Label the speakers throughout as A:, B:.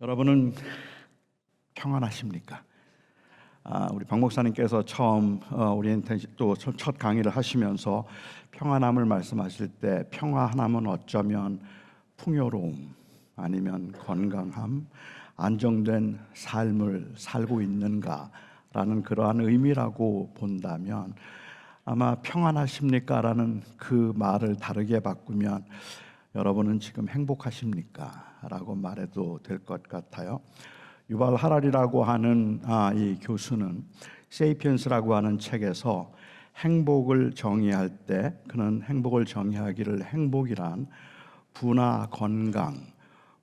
A: 여러분은 평안하십니까? 우리 박 목사님께서 처음 또 첫 강의를 하시면서 평안함을 말씀하실 때 평안함은 어쩌면 풍요로움 아니면 건강함, 안정된 삶을 살고 있는가라는 그러한 의미라고 본다면 아마 평안하십니까? 라는 그 말을 다르게 바꾸면 여러분은 지금 행복하십니까? 라고 말해도 될 것 같아요. 유발 하랄이라고 하는 이 교수는 세이피언스라고 하는 책에서 행복을 정의할 때 그는 행복을 정의하기를 행복이란 부나 건강,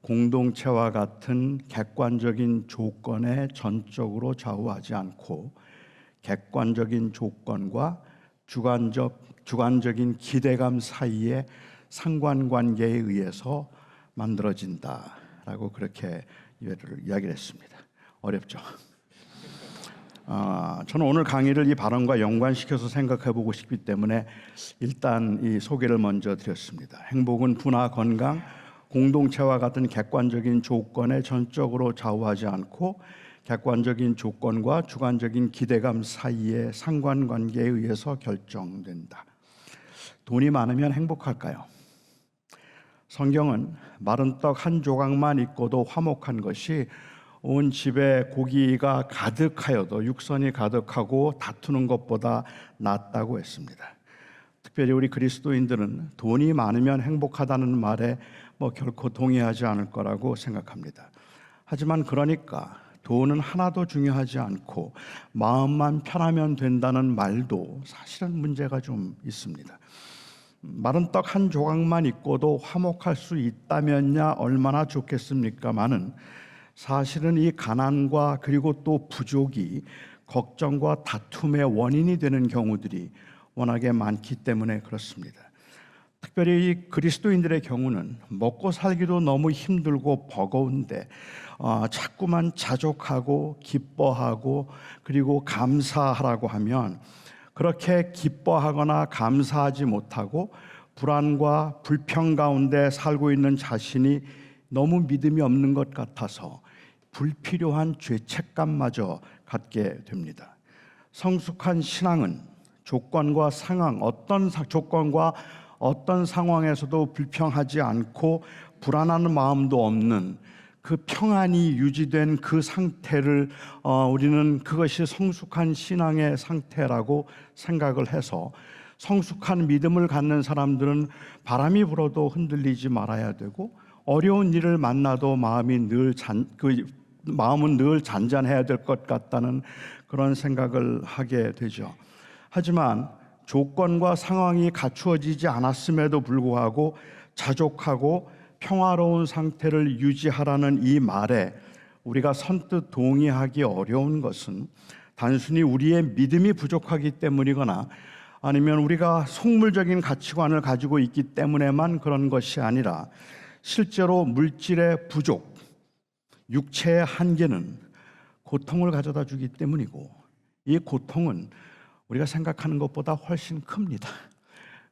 A: 공동체와 같은 객관적인 조건에 전적으로 좌우하지 않고 객관적인 조건과 주관적인 기대감 사이에 상관관계에 의해서 만들어진다라고 그렇게 이야기를 했습니다. 어렵죠? 저는 오늘 강의를 이 발언과 연관시켜서 생각해 보고 싶기 때문에 일단 이 소개를 먼저 드렸습니다. 행복은 부나 건강, 공동체와 같은 객관적인 조건에 전적으로 좌우하지 않고 객관적인 조건과 주관적인 기대감 사이의 상관관계에 의해서 결정된다. 돈이 많으면 행복할까요? 성경은 마른 떡 한 조각만 있고도 화목한 것이 온 집에 고기가 가득하여도 육선이 가득하고 다투는 것보다 낫다고 했습니다. 특별히 우리 그리스도인들은 돈이 많으면 행복하다는 말에 결코 동의하지 않을 거라고 생각합니다. 하지만 그러니까 돈은 하나도 중요하지 않고 마음만 편하면 된다는 말도 사실은 문제가 좀 있습니다. 마른 떡 한 조각만 있고도 화목할 수 있다면야 얼마나 좋겠습니까마는 사실은 이 가난과 그리고 또 부족이 걱정과 다툼의 원인이 되는 경우들이 워낙에 많기 때문에 그렇습니다. 특별히 이 그리스도인들의 경우는 먹고 살기도 너무 힘들고 버거운데 자꾸만 자족하고 기뻐하고 그리고 감사하라고 하면 그렇게 기뻐하거나 감사하지 못하고 불안과 불평 가운데 살고 있는 자신이 너무 믿음이 없는 것 같아서 불필요한 죄책감마저 갖게 됩니다. 성숙한 신앙은 조건과 상황, 조건과 어떤 상황에서도 불평하지 않고 불안한 마음도 없는 그 평안이 유지된 그 상태를 우리는 그것이 성숙한 신앙의 상태라고 생각을 해서 성숙한 믿음을 갖는 사람들은 바람이 불어도 흔들리지 말아야 되고 어려운 일을 만나도 마음은 늘 잔잔해야 될 것 같다는 그런 생각을 하게 되죠. 하지만 조건과 상황이 갖추어지지 않았음에도 불구하고 자족하고 평화로운 상태를 유지하라는 이 말에 우리가 선뜻 동의하기 어려운 것은 단순히 우리의 믿음이 부족하기 때문이거나 아니면 우리가 속물적인 가치관을 가지고 있기 때문에만 그런 것이 아니라 실제로 물질의 부족, 육체의 한계는 고통을 가져다 주기 때문이고 이 고통은 우리가 생각하는 것보다 훨씬 큽니다.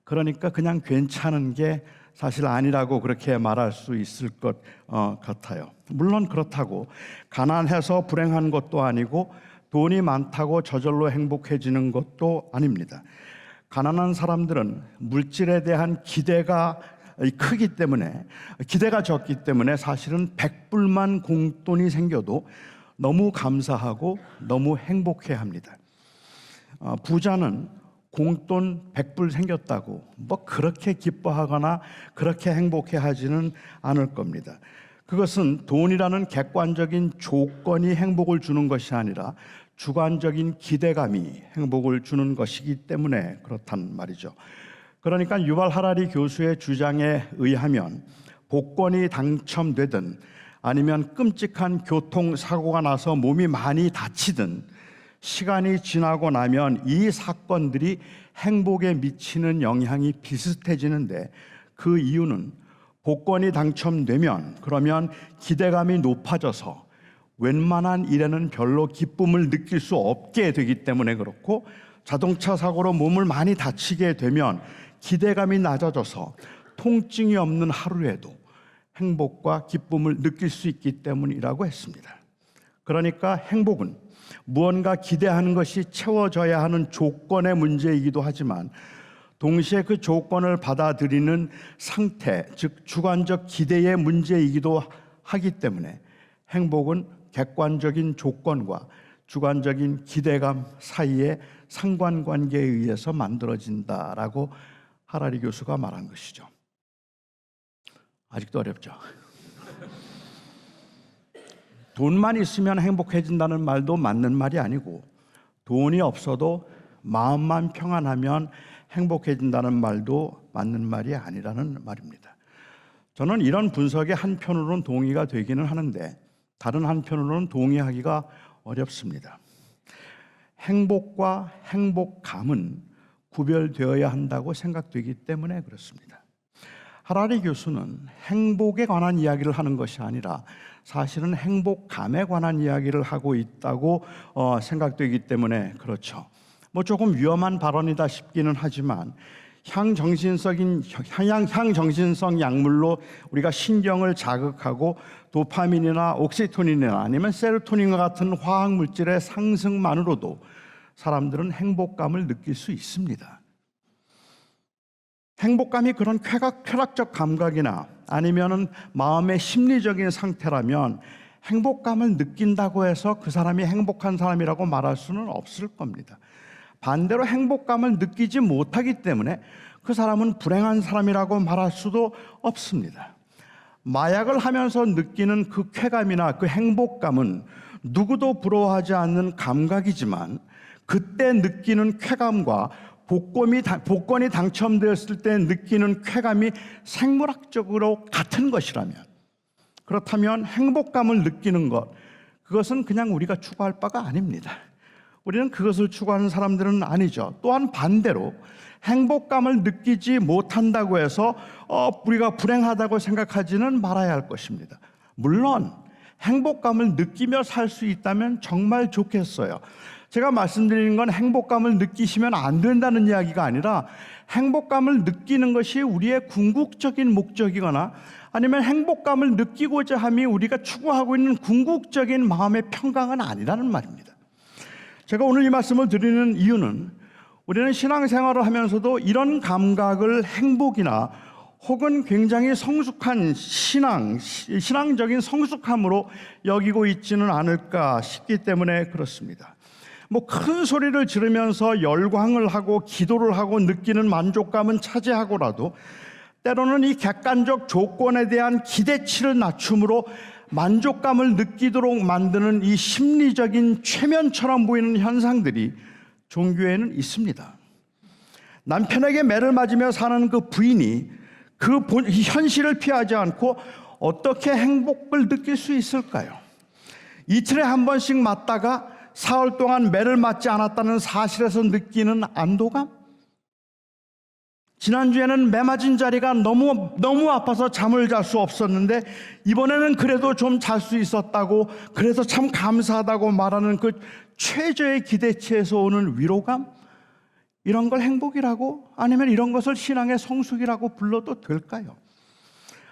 A: 그러니까 그냥 괜찮은 게 사실 아니라고 그렇게 말할 수 있을 것 같아요. 물론 그렇다고 가난해서 불행한 것도 아니고 돈이 많다고 저절로 행복해지는 것도 아닙니다. 가난한 사람들은 물질에 대한 기대가 적기 때문에 사실은 100불만 공돈이 생겨도 너무 감사하고 너무 행복해합니다. 부자는 공돈 100불 생겼다고 그렇게 기뻐하거나 그렇게 행복해하지는 않을 겁니다. 그것은 돈이라는 객관적인 조건이 행복을 주는 것이 아니라 주관적인 기대감이 행복을 주는 것이기 때문에 그렇단 말이죠. 그러니까 유발 하라리 교수의 주장에 의하면 복권이 당첨되든 아니면 끔찍한 교통사고가 나서 몸이 많이 다치든 시간이 지나고 나면 이 사건들이 행복에 미치는 영향이 비슷해지는데 그 이유는 복권이 당첨되면 그러면 기대감이 높아져서 웬만한 일에는 별로 기쁨을 느낄 수 없게 되기 때문에 그렇고 자동차 사고로 몸을 많이 다치게 되면 기대감이 낮아져서 통증이 없는 하루에도 행복과 기쁨을 느낄 수 있기 때문이라고 했습니다. 그러니까 행복은 무언가 기대하는 것이 채워져야 하는 조건의 문제이기도 하지만 동시에 그 조건을 받아들이는 상태, 즉 주관적 기대의 문제이기도 하기 때문에 행복은 객관적인 조건과 주관적인 기대감 사이의 상관관계에 의해서 만들어진다라고 하라리 교수가 말한 것이죠. 아직도 어렵죠. 돈만 있으면 행복해진다는 말도 맞는 말이 아니고 돈이 없어도 마음만 평안하면 행복해진다는 말도 맞는 말이 아니라는 말입니다. 저는 이런 분석의 한편으로는 동의가 되기는 하는데 다른 한편으로는 동의하기가 어렵습니다. 행복과 행복감은 구별되어야 한다고 생각되기 때문에 그렇습니다. 하라리 교수는 행복에 관한 이야기를 하는 것이 아니라 사실은 행복감에 관한 이야기를 하고 있다고 생각되기 때문에 그렇죠. 조금 위험한 발언이다 싶기는 하지만 향정신성 약물로 우리가 신경을 자극하고 도파민이나 옥시토닌이나 아니면 세로토닌과 같은 화학 물질의 상승만으로도 사람들은 행복감을 느낄 수 있습니다. 행복감이 그런 쾌락적 감각이나 아니면은 마음의 심리적인 상태라면 행복감을 느낀다고 해서 그 사람이 행복한 사람이라고 말할 수는 없을 겁니다. 반대로 행복감을 느끼지 못하기 때문에 그 사람은 불행한 사람이라고 말할 수도 없습니다. 마약을 하면서 느끼는 그 쾌감이나 그 행복감은 누구도 부러워하지 않는 감각이지만 그때 느끼는 쾌감과 복권이 당첨되었을 때 느끼는 쾌감이 생물학적으로 같은 것이라면, 그렇다면 행복감을 느끼는 것, 그것은 그냥 우리가 추구할 바가 아닙니다. 우리는 그것을 추구하는 사람들은 아니죠. 또한 반대로 행복감을 느끼지 못한다고 해서 우리가 불행하다고 생각하지는 말아야 할 것입니다. 물론 행복감을 느끼며 살 수 있다면 정말 좋겠어요. 제가 말씀드리는 건 행복감을 느끼시면 안 된다는 이야기가 아니라 행복감을 느끼는 것이 우리의 궁극적인 목적이거나 아니면 행복감을 느끼고자 함이 우리가 추구하고 있는 궁극적인 마음의 평강은 아니라는 말입니다. 제가 오늘 이 말씀을 드리는 이유는 우리는 신앙생활을 하면서도 이런 감각을 행복이나 혹은 굉장히 성숙한 신앙적인 성숙함으로 여기고 있지는 않을까 싶기 때문에 그렇습니다. 큰 소리를 지르면서 열광을 하고 기도를 하고 느끼는 만족감은 차지하고라도 때로는 이 객관적 조건에 대한 기대치를 낮춤으로 만족감을 느끼도록 만드는 이 심리적인 최면처럼 보이는 현상들이 종교에는 있습니다. 남편에게 매를 맞으며 사는 그 부인이 그 현실을 피하지 않고 어떻게 행복을 느낄 수 있을까요? 이틀에 한 번씩 맞다가 사흘 동안 매를 맞지 않았다는 사실에서 느끼는 안도감? 지난주에는 매 맞은 자리가 너무 아파서 잠을 잘 수 없었는데 이번에는 그래도 좀 잘 수 있었다고, 그래서 참 감사하다고 말하는 그 최저의 기대치에서 오는 위로감? 이런 걸 행복이라고, 아니면 이런 것을 신앙의 성숙이라고 불러도 될까요?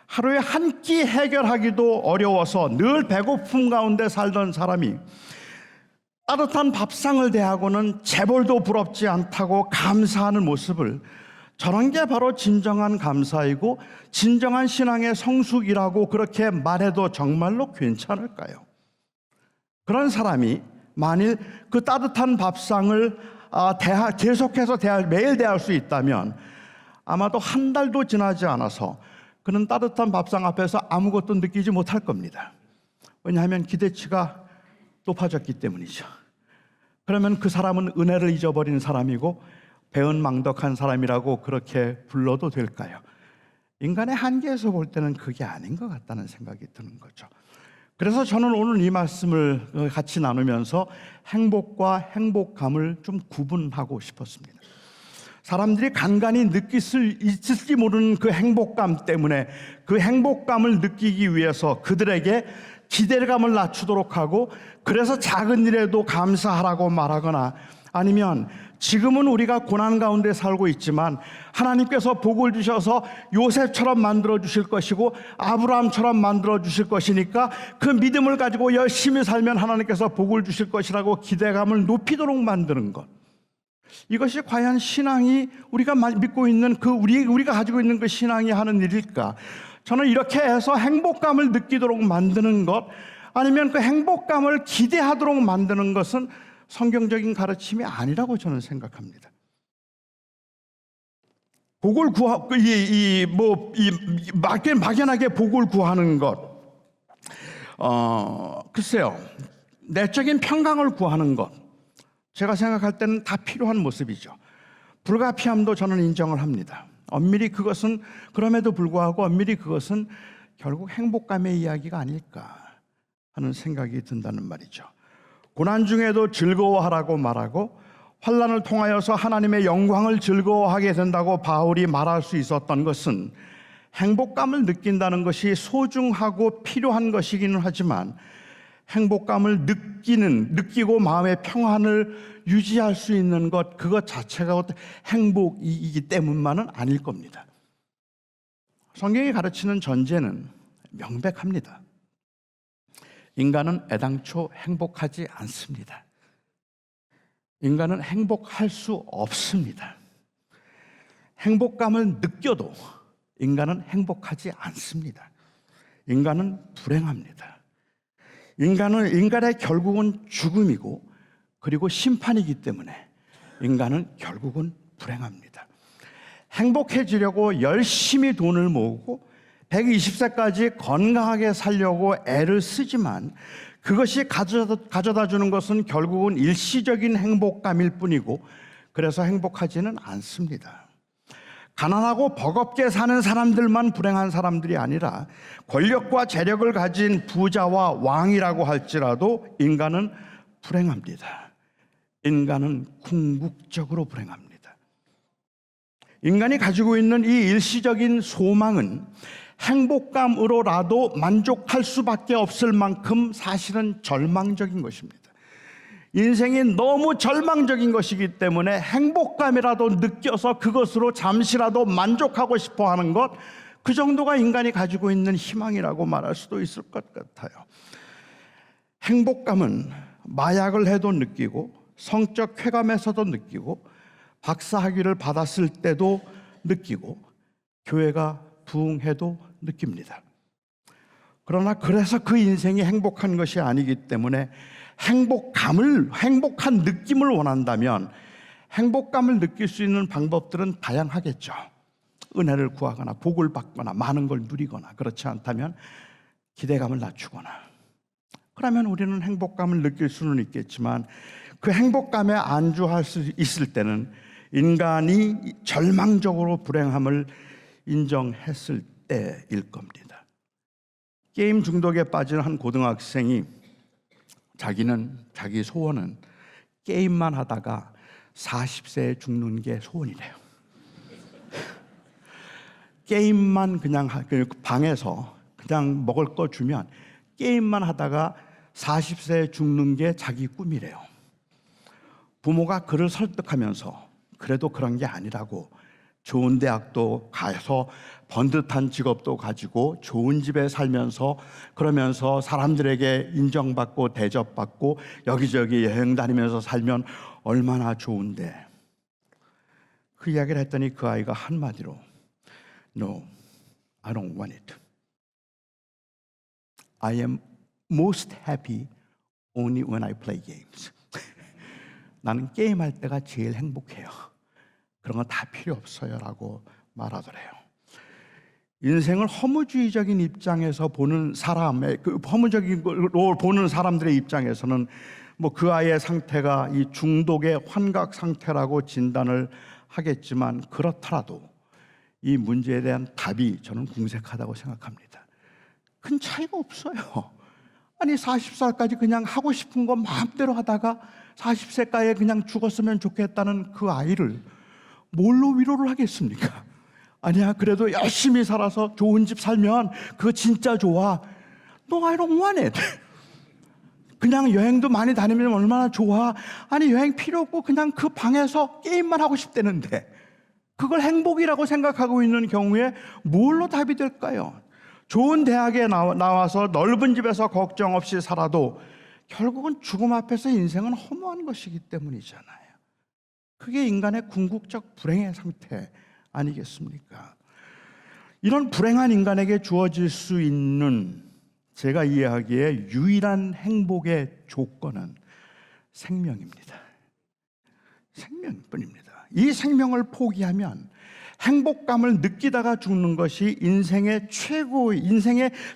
A: 하루에 한 끼 해결하기도 어려워서 늘 배고픔 가운데 살던 사람이 따뜻한 밥상을 대하고는 재벌도 부럽지 않다고 감사하는 모습을, 저런 게 바로 진정한 감사이고 진정한 신앙의 성숙이라고 그렇게 말해도 정말로 괜찮을까요? 그런 사람이 만일 그 따뜻한 밥상을 계속해서 매일 대할 수 있다면 아마도 한 달도 지나지 않아서 그는 따뜻한 밥상 앞에서 아무것도 느끼지 못할 겁니다. 왜냐하면 기대치가 높아졌기 때문이죠. 그러면 그 사람은 은혜를 잊어버린 사람이고 배은망덕한 사람이라고 그렇게 불러도 될까요? 인간의 한계에서 볼 때는 그게 아닌 것 같다는 생각이 드는 거죠. 그래서 저는 오늘 이 말씀을 같이 나누면서 행복과 행복감을 좀 구분하고 싶었습니다. 사람들이 간간히 있을지 모르는 그 행복감 때문에 그 행복감을 느끼기 위해서 그들에게 기대감을 낮추도록 하고, 그래서 작은 일에도 감사하라고 말하거나 아니면 지금은 우리가 고난 가운데 살고 있지만 하나님께서 복을 주셔서 요셉처럼 만들어 주실 것이고 아브라함처럼 만들어 주실 것이니까 그 믿음을 가지고 열심히 살면 하나님께서 복을 주실 것이라고 기대감을 높이도록 만드는 것, 이것이 과연 신앙이 우리가 믿고 있는 우리가 가지고 있는 그 신앙이 하는 일일까? 저는 이렇게 해서 행복감을 느끼도록 만드는 것, 아니면 그 행복감을 기대하도록 만드는 것은 성경적인 가르침이 아니라고 저는 생각합니다. 복을 막연하게 복을 구하는 것, 글쎄요, 내적인 평강을 구하는 것, 제가 생각할 때는 다 필요한 모습이죠. 불가피함도 저는 인정을 합니다. 그럼에도 불구하고 엄밀히 그것은 결국 행복감의 이야기가 아닐까 하는 생각이 든다는 말이죠. 고난 중에도 즐거워하라고 말하고 환난을 통하여서 하나님의 영광을 즐거워하게 된다고 바울이 말할 수 있었던 것은 행복감을 느낀다는 것이 소중하고 필요한 것이기는 하지만 행복감을 느끼고 마음의 평안을 유지할 수 있는 것, 그것 자체가 행복이기 때문만은 아닐 겁니다. 성경이 가르치는 전제는 명백합니다. 인간은 애당초 행복하지 않습니다. 인간은 행복할 수 없습니다. 행복감을 느껴도 인간은 행복하지 않습니다. 인간은 불행합니다. 인간의 결국은 죽음이고 그리고 심판이기 때문에 인간은 결국은 불행합니다. 행복해지려고 열심히 돈을 모으고 120세까지 건강하게 살려고 애를 쓰지만 그것이 가져다 주는 것은 결국은 일시적인 행복감일 뿐이고 그래서 행복하지는 않습니다. 가난하고 버겁게 사는 사람들만 불행한 사람들이 아니라 권력과 재력을 가진 부자와 왕이라고 할지라도 인간은 불행합니다. 인간은 궁극적으로 불행합니다. 인간이 가지고 있는 이 일시적인 소망은 행복감으로라도 만족할 수밖에 없을 만큼 사실은 절망적인 것입니다. 인생이 너무 절망적인 것이기 때문에 행복감이라도 느껴서 그것으로 잠시라도 만족하고 싶어 하는 것, 그 정도가 인간이 가지고 있는 희망이라고 말할 수도 있을 것 같아요. 행복감은 마약을 해도 느끼고 성적 쾌감에서도 느끼고 박사학위를 받았을 때도 느끼고 교회가 부흥해도 느낍니다. 그러나 그래서 그 인생이 행복한 것이 아니기 때문에 행복한 느낌을 원한다면 행복감을 느낄 수 있는 방법들은 다양하겠죠. 은혜를 구하거나 복을 받거나 많은 걸 누리거나, 그렇지 않다면 기대감을 낮추거나. 그러면 우리는 행복감을 느낄 수는 있겠지만 그 행복감에 안주할 수 있을 때는 인간이 절망적으로 불행함을 인정했을 때일 겁니다. 게임 중독에 빠진 한 고등학생이 자기 소원은 게임만 하다가 40세에 죽는 게 소원이래요. 게임만 그냥 방에서 그냥 먹을 거 주면 게임만 하다가 40세에 죽는 게 자기 꿈이래요. 부모가 그를 설득하면서 그래도 그런 게 아니라고, 좋은 대학도 가서 번듯한 직업도 가지고 좋은 집에 살면서, 그러면서 사람들에게 인정받고 대접받고 여기저기 여행 다니면서 살면 얼마나 좋은데, 그 이야기를 했더니 그 아이가 한마디로 No, I don't want it. I am most happy only when I play games. 나는 게임할 때가 제일 행복해요. 그런 건 다 필요 없어요 라고 말하더래요. 인생을 허무주의적인 입장에서 보는 허무적으로 보는 사람들의 입장에서는 그 아이의 상태가 이 중독의 환각 상태라고 진단을 하겠지만, 그렇더라도 이 문제에 대한 답이 저는 궁색하다고 생각합니다. 큰 차이가 없어요. 아니 40살까지 그냥 하고 싶은 거 마음대로 하다가 40세까지 그냥 죽었으면 좋겠다는 그 아이를 뭘로 위로를 하겠습니까? 아니야, 그래도 열심히 살아서 좋은 집 살면 그거 진짜 좋아. No, I don't want it. 그냥 여행도 많이 다니면 얼마나 좋아. 아니 여행 필요 없고 그냥 그 방에서 게임만 하고 싶다는데 그걸 행복이라고 생각하고 있는 경우에 뭘로 답이 될까요? 좋은 대학에 나와서 넓은 집에서 걱정 없이 살아도 결국은 죽음 앞에서 인생은 허무한 것이기 때문이잖아요. 그게 인간의 궁극적 불행의 상태 아니겠습니까? 이런 불행한 인간에게 주어질 수 있는 제가 이해하기에 유일한 행복의 조건은 생명입니다. 생명뿐입니다. 이 생명을 포기하면 행복감을 느끼다가 죽는 것이 인생의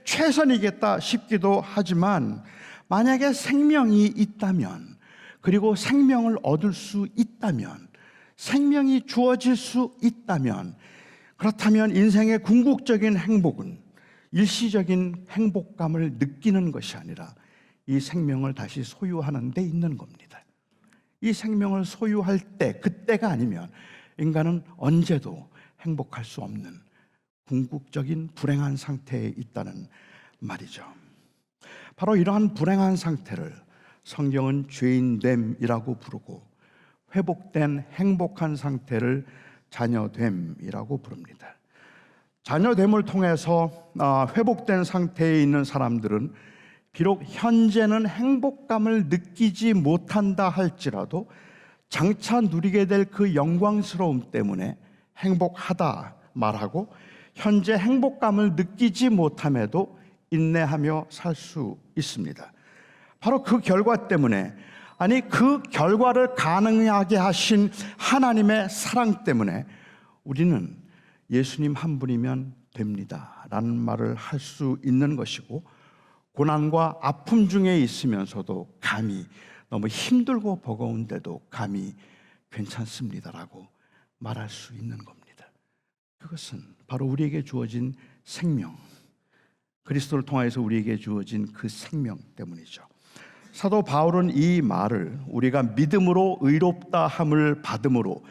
A: 최선이겠다 싶기도 하지만 만약에 생명이 있다면 그리고 생명을 얻을 수 있다면 생명이 주어질 수 있다면 그렇다면 인생의 궁극적인 행복은 일시적인 행복감을 느끼는 것이 아니라 이 생명을 다시 소유하는 데 있는 겁니다. 이 생명을 소유할 때, 그때가 아니면 인간은 언제도 행복할 수 없는 궁극적인 불행한 상태에 있다는 말이죠. 바로 이러한 불행한 상태를 성경은 죄인됨이라고 부르고 회복된 행복한 상태를 자녀됨이라고 부릅니다. 자녀됨을 통해서 회복된 상태에 있는 사람들은 비록 현재는 행복감을 느끼지 못한다 할지라도 장차 누리게 될 그 영광스러움 때문에 행복하다 말하고 현재 행복감을 느끼지 못함에도 인내하며 살 수 있습니다. 바로 그 결과 때문에, 아니 그 결과를 가능하게 하신 하나님의 사랑 때문에 우리는 예수님 한 분이면 됩니다 라는 말을 할 수 있는 것이고, 고난과 아픔 중에 있으면서도 감히, 너무 힘들고 버거운데도 감히 괜찮습니다라고 말할 수 있는 겁니다. 그것은 바로 우리에게 주어진 생명, 그리스도를 통해서 우리에게 주어진 그 생명 때문이죠. 사도 바울은 이 말을 우리가 믿음으로 의롭다 함을 받음으로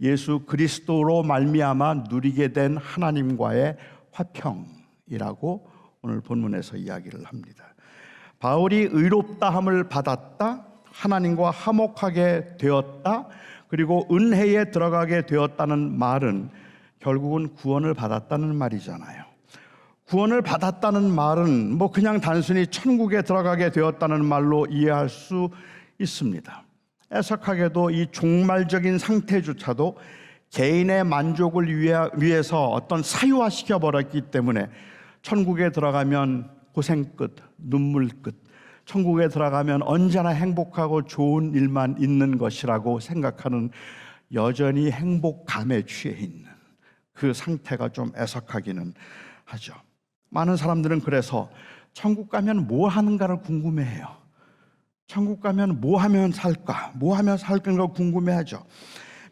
A: 예수 그리스도로 말미암아 누리게 된 하나님과의 화평이라고 오늘 본문에서 이야기를 합니다. 바울이 의롭다 함을 받았다, 하나님과 화목하게 되었다, 그리고 은혜에 들어가게 되었다는 말은 결국은 구원을 받았다는 말이잖아요. 구원을 받았다는 말은 뭐 그냥 단순히 천국에 들어가게 되었다는 말로 이해할 수 있습니다. 애석하게도 이 종말적인 상태조차도 개인의 만족을 위해서 어떤 사유화시켜 버렸기 때문에 천국에 들어가면 고생 끝, 눈물 끝, 천국에 들어가면 언제나 행복하고 좋은 일만 있는 것이라고 생각하는, 여전히 행복감에 취해 있는 그 상태가 좀 애석하기는 하죠. 많은 사람들은 그래서 천국 가면 뭐 하는가를 궁금해해요. 천국 가면 뭐 하면 살까? 뭐 하면 살까 궁금해하죠.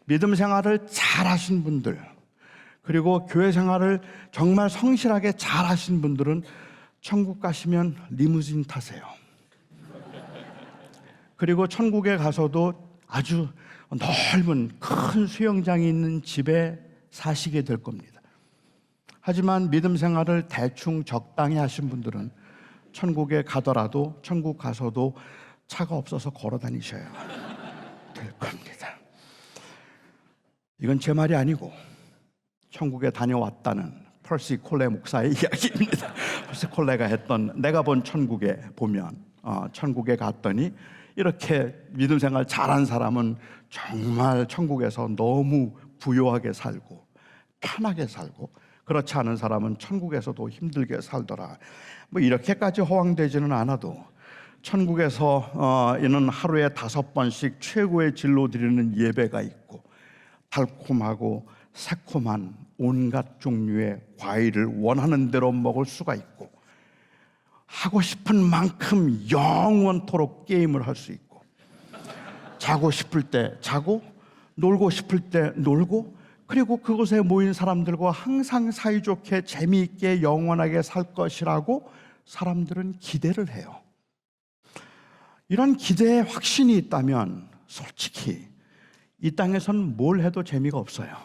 A: 믿음 생활을 잘 하신 분들, 그리고 교회 생활을 정말 성실하게 잘 하신 분들은 천국 가시면 리무진 타세요. 그리고 천국에 가서도 아주 넓은 큰 수영장이 있는 집에 사시게 될 겁니다. 하지만 믿음 생활을 대충 적당히 하신 분들은 천국에 가더라도, 천국 가서도 차가 없어서 걸어 다니셔야 될 겁니다. 이건 제 말이 아니고 천국에 다녀왔다는 펄시 콜레 목사의 이야기입니다. 펄시 콜레가 했던, 내가 본 천국에 보면 천국에 갔더니 이렇게 믿음 생활 잘한 사람은 정말 천국에서 너무 부유하게 살고 편하게 살고, 그렇지 않은 사람은 천국에서도 힘들게 살더라. 뭐 이렇게까지 허황되지는 않아도 천국에서 이는 하루에 5번씩 최고의 질로 드리는 예배가 있고, 달콤하고 새콤한 온갖 종류의 과일을 원하는 대로 먹을 수가 있고, 하고 싶은 만큼 영원토록 게임을 할 수 있고, 자고 싶을 때 자고, 놀고 싶을 때 놀고, 그리고 그곳에 모인 사람들과 항상 사이좋게 재미있게 영원하게 살 것이라고 사람들은 기대를 해요. 이런 기대에 확신이 있다면 솔직히 이 땅에서는 뭘 해도 재미가 없어요.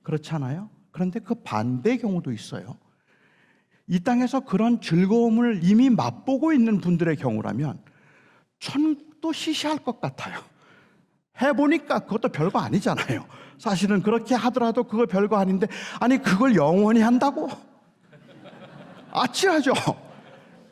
A: 그렇지 않아요? 그런데 그 반대의 경우도 있어요. 이 땅에서 그런 즐거움을 이미 맛보고 있는 분들의 경우라면 천국도 시시할 것 같아요. 해보니까 그것도 별거 아니잖아요. 사실은 그렇게 하더라도 그거 별거 아닌데, 아니 그걸 영원히 한다고? 아찔하죠.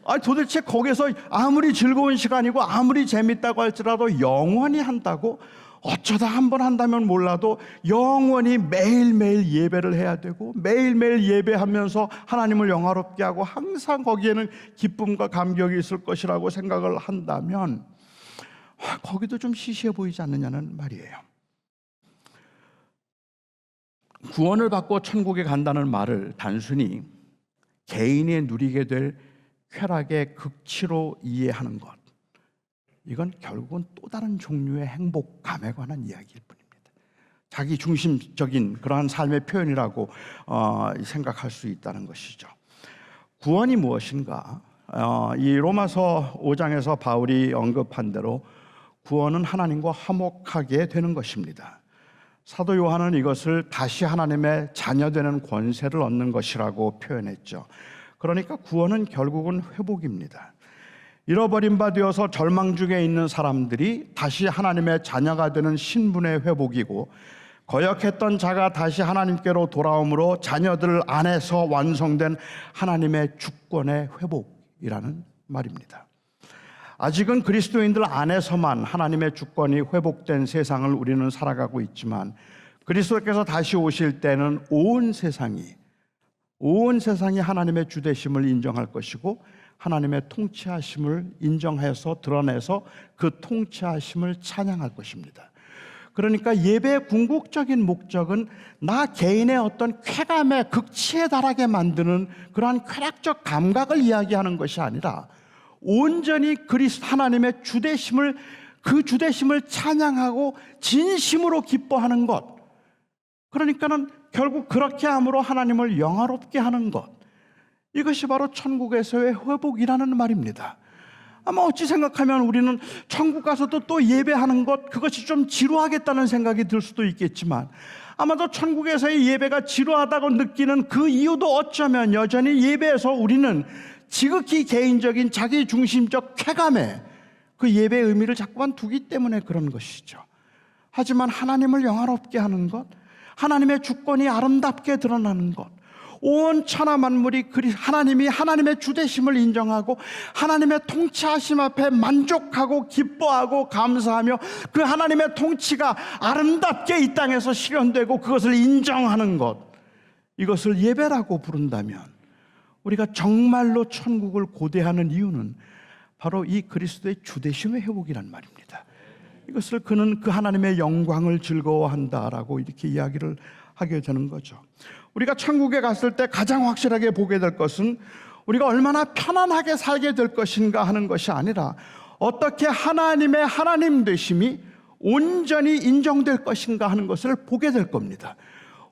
A: 아니 도대체 거기서 아무리 즐거운 시간이고 아무리 재밌다고 할지라도 영원히 한다고? 어쩌다 한 번 한다면 몰라도 영원히 매일매일 예배를 해야 되고 매일매일 예배하면서 하나님을 영화롭게 하고 항상 거기에는 기쁨과 감격이 있을 것이라고 생각을 한다면 거기도 좀 시시해 보이지 않느냐는 말이에요. 구원을 받고 천국에 간다는 말을 단순히 개인이 누리게 될 쾌락의 극치로 이해하는 것, 이건 결국은 또 다른 종류의 행복감에 관한 이야기일 뿐입니다. 자기 중심적인 그러한 삶의 표현이라고 생각할 수 있다는 것이죠. 구원이 무엇인가? 이 로마서 5장에서 바울이 언급한 대로 구원은 하나님과 화목하게 되는 것입니다. 사도 요한은 이것을 다시 하나님의 자녀되는 권세를 얻는 것이라고 표현했죠. 그러니까 구원은 결국은 회복입니다. 잃어버린 바 되어서 절망 중에 있는 사람들이 다시 하나님의 자녀가 되는 신분의 회복이고, 거역했던 자가 다시 하나님께로 돌아옴으로 자녀들 안에서 완성된 하나님의 주권의 회복이라는 말입니다. 아직은 그리스도인들 안에서만 하나님의 주권이 회복된 세상을 우리는 살아가고 있지만, 그리스도께서 다시 오실 때는 온 세상이 하나님의 주되심을 인정할 것이고 하나님의 통치하심을 인정해서 드러내서 그 통치하심을 찬양할 것입니다. 그러니까 예배의 궁극적인 목적은 나 개인의 어떤 쾌감의 극치에 달하게 만드는 그러한 쾌락적 감각을 이야기하는 것이 아니라 온전히 그리스도 하나님의 주되심을, 그 주되심을 찬양하고 진심으로 기뻐하는 것, 그러니까는 결국 그렇게 함으로 하나님을 영화롭게 하는 것, 이것이 바로 천국에서의 회복이라는 말입니다. 아마 어찌 생각하면 우리는 천국 가서도 또 예배하는 것, 그것이 좀 지루하겠다는 생각이 들 수도 있겠지만, 아마도 천국에서의 예배가 지루하다고 느끼는 그 이유도 어쩌면 여전히 예배에서 우리는 지극히 개인적인 자기 중심적 쾌감에 그 예배의 의미를 자꾸만 두기 때문에 그런 것이죠. 하지만 하나님을 영화롭게 하는 것, 하나님의 주권이 아름답게 드러나는 것, 온 천하 만물이 하나님이 하나님의 주되심을 인정하고 하나님의 통치하심 앞에 만족하고 기뻐하고 감사하며 그 하나님의 통치가 아름답게 이 땅에서 실현되고 그것을 인정하는 것, 이것을 예배라고 부른다면 우리가 정말로 천국을 고대하는 이유는 바로 이 그리스도의 주되심의 회복이란 말입니다. 이것을 그는 그 하나님의 영광을 즐거워한다라고 이렇게 이야기를 하게 되는 거죠. 우리가 천국에 갔을 때 가장 확실하게 보게 될 것은 우리가 얼마나 편안하게 살게 될 것인가 하는 것이 아니라 어떻게 하나님의 하나님 되심이 온전히 인정될 것인가 하는 것을 보게 될 겁니다.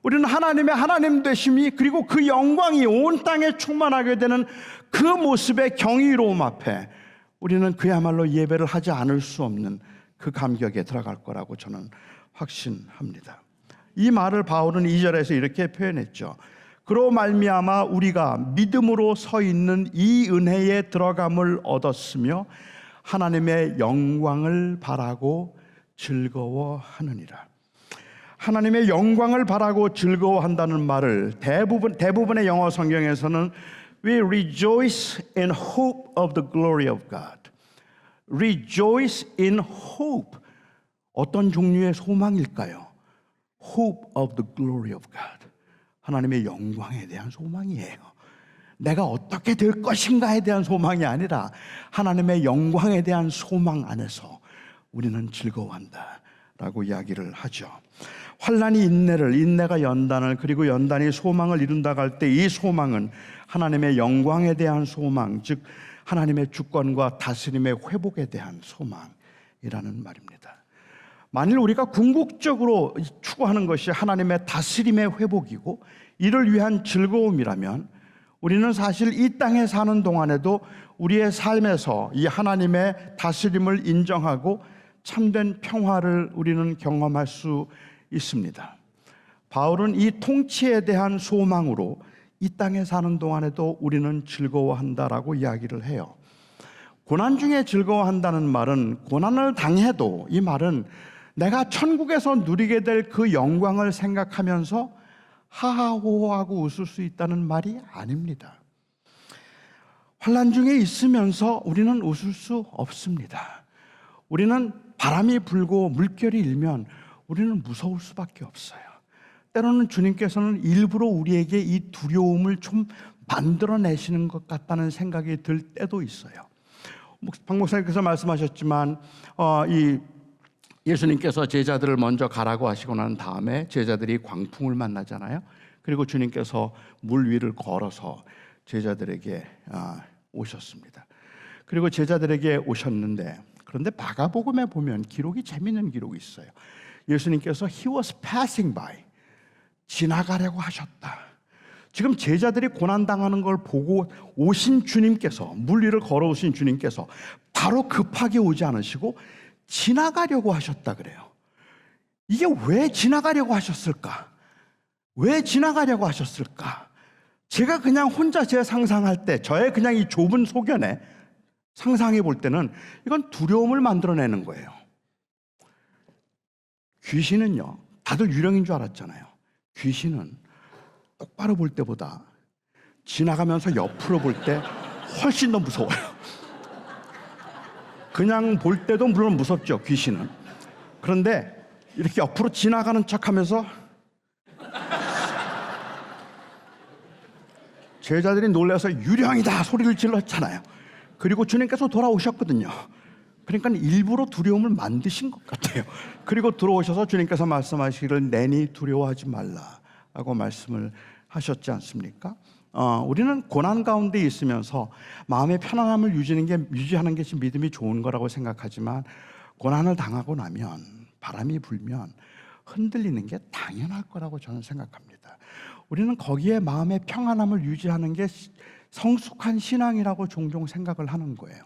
A: 우리는 하나님의 하나님 되심이, 그리고 그 영광이 온 땅에 충만하게 되는 그 모습의 경이로움 앞에 우리는 그야말로 예배를 하지 않을 수 없는 그 감격에 들어갈 거라고 저는 확신합니다. 이 말을 바울은 2절에서 이렇게 표현했죠. 그로 말미암아 우리가 믿음으로 서 있는 이 은혜에 들어감을 얻었으며 하나님의 영광을 바라고 즐거워하느니라. 하나님의 영광을 바라고 즐거워한다는 말을 대부분의 영어 성경에서는 We rejoice in hope of the glory of God. Rejoice in hope. 어떤 종류의 소망일까요? Hope of the glory of God. 하나님의 영광에 대한 소망이에요. 내가 어떻게 될 것인가에 대한 소망이 아니라 하나님의 영광에 대한 소망 안에서 우리는 즐거워한다라고 이야기를 하죠. 환난이 인내를, 인내가 연단을, 그리고 연단이 소망을 이룬다고 할 때 이 소망은 하나님의 영광에 대한 소망, 즉 하나님의 주권과 다스림의 회복에 대한 소망이라는 말입니다. 만일 우리가 궁극적으로 추구하는 것이 하나님의 다스림의 회복이고 이를 위한 즐거움이라면 우리는 사실 이 땅에 사는 동안에도 우리의 삶에서 이 하나님의 다스림을 인정하고 참된 평화를 우리는 경험할 수 있습니다. 바울은 이 통치에 대한 소망으로 이 땅에 사는 동안에도 우리는 즐거워한다라고 이야기를 해요. 고난 중에 즐거워한다는 말은 고난을 당해도, 이 말은 내가 천국에서 누리게 될 그 영광을 생각하면서 하하호호하고 웃을 수 있다는 말이 아닙니다. 환난 중에 있으면서 우리는 웃을 수 없습니다. 우리는 바람이 불고 물결이 일면 우리는 무서울 수밖에 없어요. 때로는 주님께서는 일부러 우리에게 이 두려움을 좀 만들어내시는 것 같다는 생각이 들 때도 있어요. 박 목사님께서 말씀하셨지만 이 예수님께서 제자들을 먼저 가라고 하시고 난 다음에 제자들이 광풍을 만나잖아요. 그리고 주님께서 물 위를 걸어서 제자들에게 오셨습니다. 그리고 제자들에게 오셨는데, 그런데 마가복음에 보면 기록이, 재미있는 기록이 있어요. 예수님께서 He was passing by, 지나가려고 하셨다. 지금 제자들이 고난당하는 걸 보고 오신 주님께서, 물 위를 걸어오신 주님께서 바로 급하게 오지 않으시고 지나가려고 하셨다 그래요. 이게 왜 지나가려고 하셨을까? 왜 지나가려고 하셨을까? 제가 그냥 혼자 제 상상할 때, 저의 그냥 이 좁은 소견에 상상해 볼 때는 이건 두려움을 만들어내는 거예요. 귀신은요, 다들 유령인 줄 알았잖아요. 귀신은 똑바로 볼 때보다 지나가면서 옆으로 볼 때 훨씬 더 무서워요. 그냥 볼 때도 물론 무섭죠, 귀신은. 그런데 이렇게 옆으로 지나가는 척하면서 제자들이 놀라서 유령이다 소리를 질렀잖아요. 그리고 주님께서 돌아오셨거든요. 그러니까 일부러 두려움을 만드신 것 같아요. 그리고 들어오셔서 주님께서 말씀하시기를 내니 두려워하지 말라라고 말씀을 하셨지 않습니까? 우리는 고난 가운데 있으면서 마음의 편안함을 유지하는 게 믿음이 좋은 거라고 생각하지만, 고난을 당하고 나면, 바람이 불면 흔들리는 게 당연할 거라고 저는 생각합니다. 우리는 거기에 마음의 평안함을 유지하는 게 성숙한 신앙이라고 종종 생각을 하는 거예요.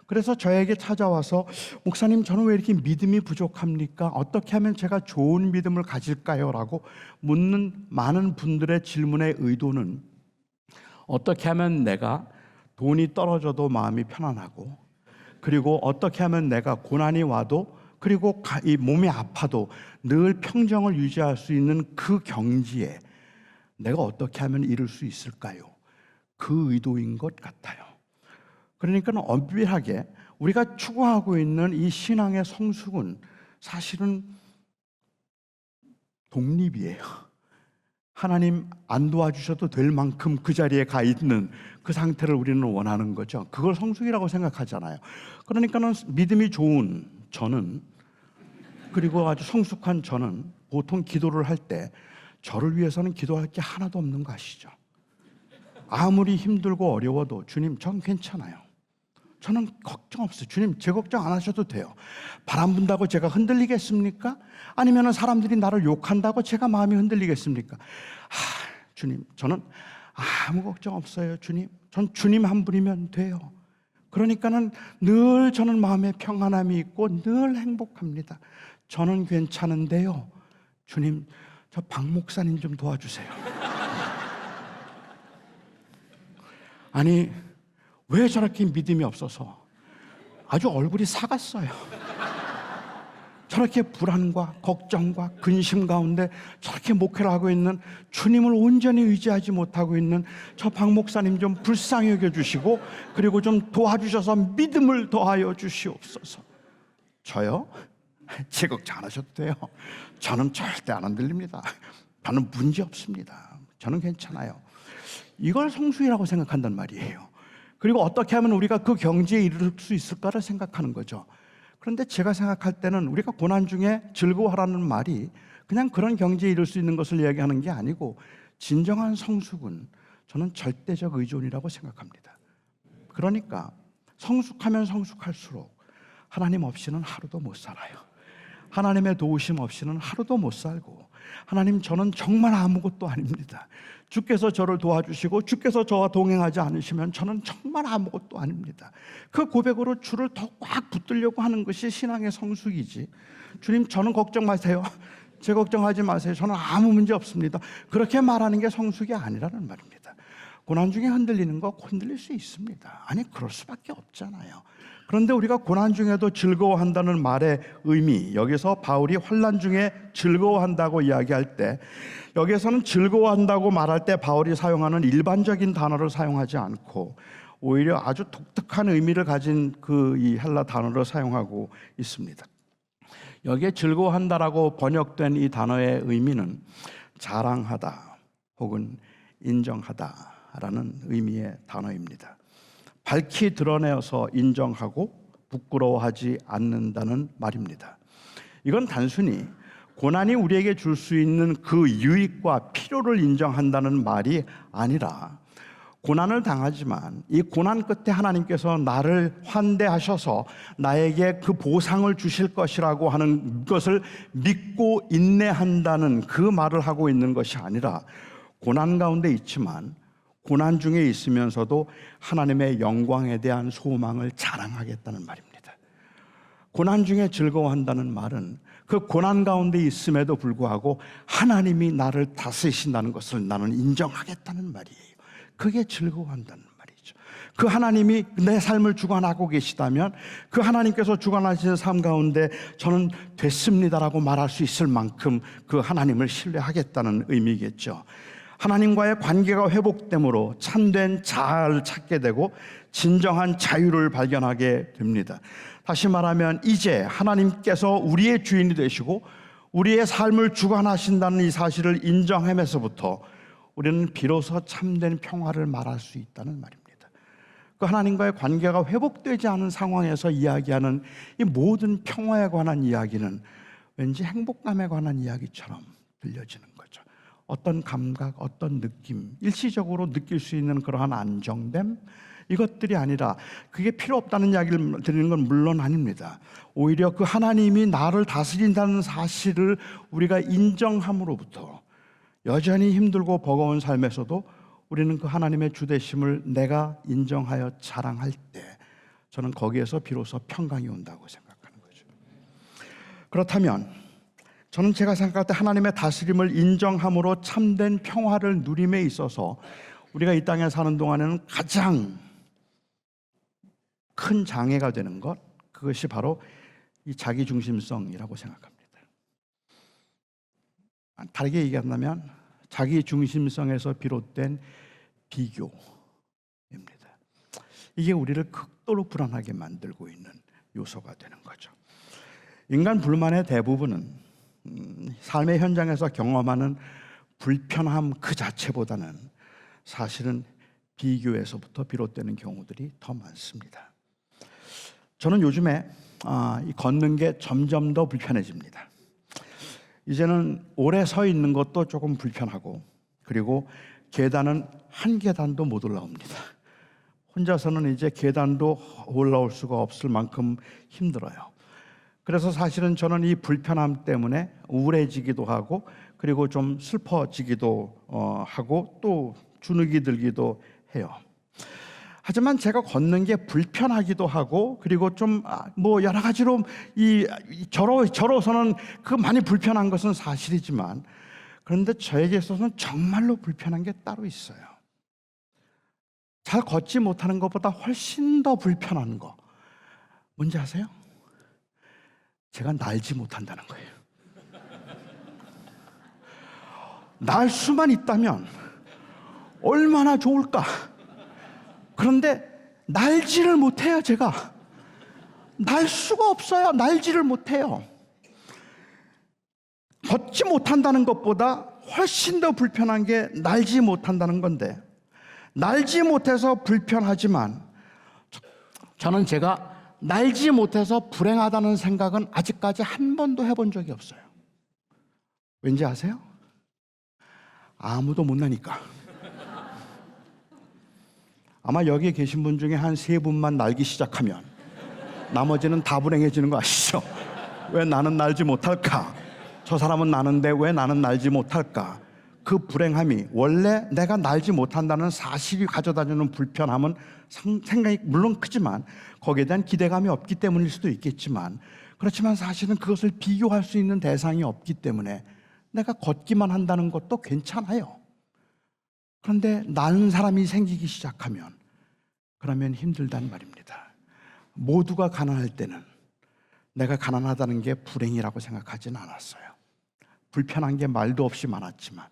A: 그래서 저에게 찾아와서 목사님, 저는 왜 이렇게 믿음이 부족합니까? 어떻게 하면 제가 좋은 믿음을 가질까요? 라고 묻는 많은 분들의 질문의 의도는, 어떻게 하면 내가 돈이 떨어져도 마음이 편안하고, 그리고 어떻게 하면 내가 고난이 와도, 그리고 이 몸이 아파도 늘 평정을 유지할 수 있는 그 경지에 내가 어떻게 하면 이룰 수 있을까요? 그 의도인 것 같아요. 그러니까 엄밀하게 우리가 추구하고 있는 이 신앙의 성숙은 사실은 독립이에요. 하나님 안 도와주셔도 될 만큼 그 자리에 가 있는 그 상태를 우리는 원하는 거죠. 그걸 성숙이라고 생각하잖아요. 그러니까는 믿음이 좋은 저는, 그리고 아주 성숙한 저는 보통 기도를 할 때 저를 위해서는 기도할 게 하나도 없는 거 아시죠? 아무리 힘들고 어려워도 주님, 전 괜찮아요. 저는 걱정 없어요. 주님, 제 걱정 안 하셔도 돼요. 바람 분다고 제가 흔들리겠습니까? 아니면 사람들이 나를 욕한다고 제가 마음이 흔들리겠습니까? 주님, 저는 아무 걱정 없어요. 주님, 전 주님 한 분이면 돼요. 그러니까는 늘 저는 마음에 평안함이 있고 늘 행복합니다. 저는 괜찮은데요. 주님, 저 박 목사님 좀 도와주세요. 아니, 왜 저렇게 믿음이 없어서 아주 얼굴이 사갔어요. 저렇게 불안과 걱정과 근심 가운데 저렇게 목회를 하고 있는, 주님을 온전히 의지하지 못하고 있는 저 박 목사님 좀 불쌍히 여겨주시고, 그리고 좀 도와주셔서 믿음을 더하여 주시옵소서. 저요? 제 걱정 안 하셔도 돼요. 저는 절대 안 흔들립니다. 저는 문제 없습니다. 저는 괜찮아요. 이걸 성숙이라고 생각한단 말이에요. 그리고 어떻게 하면 우리가 그 경지에 이를 수 있을까를 생각하는 거죠. 그런데 제가 생각할 때는 우리가 고난 중에 즐거워하라는 말이 그냥 그런 경지에 이를 수 있는 것을 이야기하는 게 아니고, 진정한 성숙은 저는 절대적 의존이라고 생각합니다. 그러니까 성숙하면 성숙할수록 하나님 없이는 하루도 못 살아요. 하나님의 도우심 없이는 하루도 못 살고, 하나님, 저는 정말 아무것도 아닙니다. 주께서 저를 도와주시고 주께서 저와 동행하지 않으시면 저는 정말 아무것도 아닙니다. 그 고백으로 주를 더 꽉 붙들려고 하는 것이 신앙의 성숙이지, 주님, 저는 걱정 마세요, 제 걱정하지 마세요, 저는 아무 문제 없습니다, 그렇게 말하는 게 성숙이 아니라는 말입니다. 고난 중에 흔들리는 거 흔들릴 수 있습니다. 아니, 그럴 수밖에 없잖아요. 그런데 우리가 고난 중에도 즐거워한다는 말의 의미, 여기서 바울이 환난 중에 즐거워한다고 이야기할 때, 여기서는 즐거워한다고 말할 때 바울이 사용하는 일반적인 단어를 사용하지 않고 오히려 아주 독특한 의미를 가진 이 헬라 단어를 사용하고 있습니다. 여기에 즐거워한다라고 번역된 이 단어의 의미는 자랑하다 혹은 인정하다라는 의미의 단어입니다. 밝히 드러내어서 인정하고 부끄러워하지 않는다는 말입니다. 이건 단순히 고난이 우리에게 줄 수 있는 그 유익과 필요를 인정한다는 말이 아니라, 고난을 당하지만 이 고난 끝에 하나님께서 나를 환대하셔서 나에게 그 보상을 주실 것이라고 하는 것을 믿고 인내한다는 그 말을 하고 있는 것이 아니라, 고난 가운데 있지만 고난 중에 있으면서도 하나님의 영광에 대한 소망을 자랑하겠다는 말입니다. 고난 중에 즐거워한다는 말은 그 고난 가운데 있음에도 불구하고 하나님이 나를 다스리신다는 것을 나는 인정하겠다는 말이에요. 그게 즐거워한다는 말이죠. 그 하나님이 내 삶을 주관하고 계시다면 그 하나님께서 주관하시는 삶 가운데 저는 됐습니다라고 말할 수 있을 만큼 그 하나님을 신뢰하겠다는 의미겠죠. 하나님과의 관계가 회복됨으로 참된 자아를 찾게 되고 진정한 자유를 발견하게 됩니다. 다시 말하면 이제 하나님께서 우리의 주인이 되시고 우리의 삶을 주관하신다는 이 사실을 인정하면서부터 우리는 비로소 참된 평화를 말할 수 있다는 말입니다. 그 하나님과의 관계가 회복되지 않은 상황에서 이야기하는 이 모든 평화에 관한 이야기는 왠지 행복감에 관한 이야기처럼 들려지는 거죠. 어떤 감각, 어떤 느낌, 일시적으로 느낄 수 있는 그러한 안정됨, 이것들이 아니라 그게 필요 없다는 이야기를 드리는 건 물론 아닙니다. 오히려 그 하나님이 나를 다스린다는 사실을 우리가 인정함으로부터 여전히 힘들고 버거운 삶에서도 우리는 그 하나님의 주되심을 내가 인정하여 자랑할 때 저는 거기에서 비로소 평강이 온다고 생각하는 거죠. 그렇다면 저는 제가 생각할 때 하나님의 다스림을 인정함으로 참된 평화를 누림에 있어서 우리가 이 땅에 사는 동안에는 가장 큰 장애가 되는 것, 그것이 바로 이 자기중심성이라고 생각합니다. 다르게 얘기한다면 자기중심성에서 비롯된 비교입니다. 이게 우리를 극도로 불안하게 만들고 있는 요소가 되는 거죠. 인간 불만의 대부분은 삶의 현장에서 경험하는 불편함 그 자체보다는 사실은 비교에서부터 비롯되는 경우들이 더 많습니다. 저는 요즘에 걷는 게 점점 더 불편해집니다. 이제는 오래 서 있는 것도 조금 불편하고, 그리고 계단은 한 계단도 못 올라옵니다. 혼자서는 이제 계단도 올라올 수가 없을 만큼 힘들어요. 그래서 사실은 저는 이 불편함 때문에 우울해지기도 하고, 그리고 좀 슬퍼지기도 하고, 또 주눅이 들기도 해요. 하지만 제가 걷는 게 불편하기도 하고, 그리고 좀 여러 가지로 저로서는 그 많이 불편한 것은 사실이지만, 그런데 저에게 있어서는 정말로 불편한 게 따로 있어요. 잘 걷지 못하는 것보다 훨씬 더 불편한 거 뭔지 아세요? 제가 날지 못한다는 거예요. 날 수만 있다면 얼마나 좋을까? 그런데 날지를 못해요. 제가 날 수가 없어요. 날지를 못해요. 걷지 못한다는 것보다 훨씬 더 불편한 게 날지 못한다는 건데, 날지 못해서 불편하지만 저는 제가 날지 못해서 불행하다는 생각은 아직까지 한 번도 해본 적이 없어요. 왠지 아세요? 아무도 못 나니까. 아마 여기에 계신 분 중에 한 3분만 날기 시작하면 나머지는 다 불행해지는 거 아시죠? 왜 나는 날지 못할까? 저 사람은 나는데 왜 나는 날지 못할까? 그 불행함이, 원래 내가 날지 못한다는 사실이 가져다주는 불편함은 생각이 물론 크지만 거기에 대한 기대감이 없기 때문일 수도 있겠지만, 그렇지만 사실은 그것을 비교할 수 있는 대상이 없기 때문에 내가 걷기만 한다는 것도 괜찮아요. 그런데 나는 사람이 생기기 시작하면 그러면 힘들단 말입니다. 모두가 가난할 때는 내가 가난하다는 게 불행이라고 생각하진 않았어요. 불편한 게 말도 없이 많았지만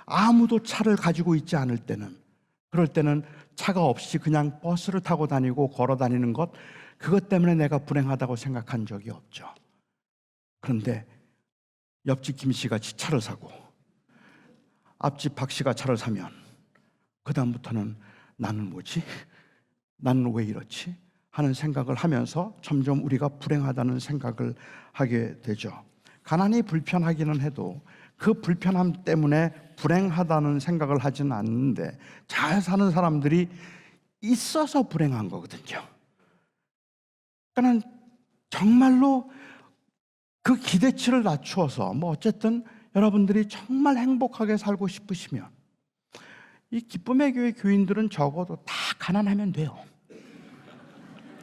A: 아무도 차를 가지고 있지 않을 때는, 그럴 때는 차가 없이 그냥 버스를 타고 다니고 걸어 다니는 것, 그것 때문에 내가 불행하다고 생각한 적이 없죠. 그런데 옆집 김 씨가 차를 사고 앞집 박 씨가 차를 사면 그다음부터는 나는 뭐지? 나는 왜 이렇지? 하는 생각을 하면서 점점 우리가 불행하다는 생각을 하게 되죠. 가난이 불편하기는 해도 그 불편함 때문에 불행하다는 생각을 하지는 않는데, 잘 사는 사람들이 있어서 불행한 거거든요. 그러니까 정말로 그 기대치를 낮추어서 어쨌든 여러분들이 정말 행복하게 살고 싶으시면 이 기쁨의 교회 교인들은 적어도 다 가난하면 돼요.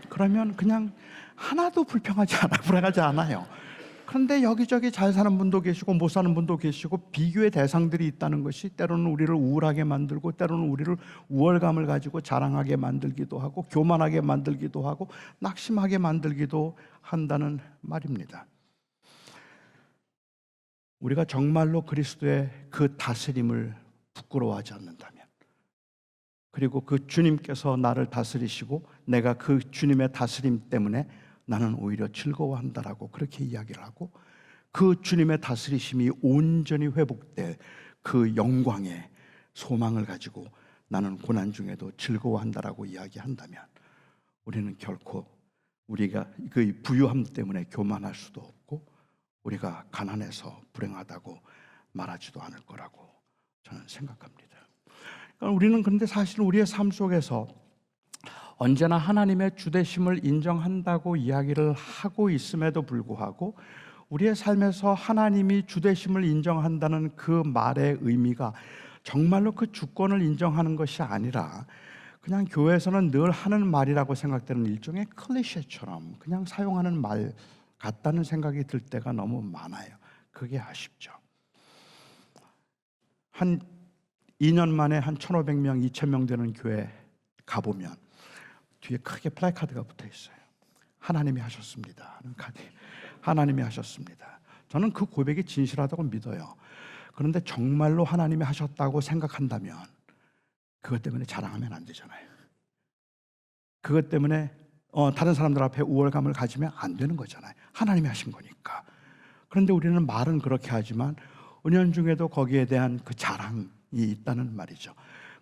A: 그러면 그냥 하나도 불행하지 않아요. 그런데 여기저기 잘 사는 분도 계시고 못 사는 분도 계시고 비교의 대상들이 있다는 것이 때로는 우리를 우울하게 만들고, 때로는 우리를 우월감을 가지고 자랑하게 만들기도 하고, 교만하게 만들기도 하고, 낙심하게 만들기도 한다는 말입니다. 우리가 정말로 그리스도의 그 다스림을 부끄러워하지 않는다면, 그리고 그 주님께서 나를 다스리시고 내가 그 주님의 다스림 때문에 나는 오히려 즐거워한다라고 그렇게 이야기를 하고, 그 주님의 다스리심이 온전히 회복될 그 영광의 소망을 가지고 나는 고난 중에도 즐거워한다라고 이야기한다면, 우리는 결코 우리가 그 부유함 때문에 교만할 수도 없고 우리가 가난해서 불행하다고 말하지도 않을 거라고 저는 생각합니다. 우리는 그런데 사실 우리의 삶 속에서 언제나 하나님의 주되심을 인정한다고 이야기를 하고 있음에도 불구하고 우리의 삶에서 하나님이 주되심을 인정한다는 그 말의 의미가 정말로 그 주권을 인정하는 것이 아니라 그냥 교회에서는 늘 하는 말이라고 생각되는 일종의 클리셰처럼 그냥 사용하는 말 같다는 생각이 들 때가 너무 많아요. 그게 아쉽죠. 한 2년 만에 한 1,500명, 2,000명 되는 교회 가보면 뒤에 크게 플래카드가 붙어 있어요. 하나님이 하셨습니다 하는 카드. 하나님이 하셨습니다. 저는 그 고백이 진실하다고 믿어요. 그런데 정말로 하나님이 하셨다고 생각한다면 그것 때문에 자랑하면 안 되잖아요. 그것 때문에 다른 사람들 앞에 우월감을 가지면 안 되는 거잖아요. 하나님이 하신 거니까. 그런데 우리는 말은 그렇게 하지만 은연중에도 거기에 대한 그 자랑이 있다는 말이죠.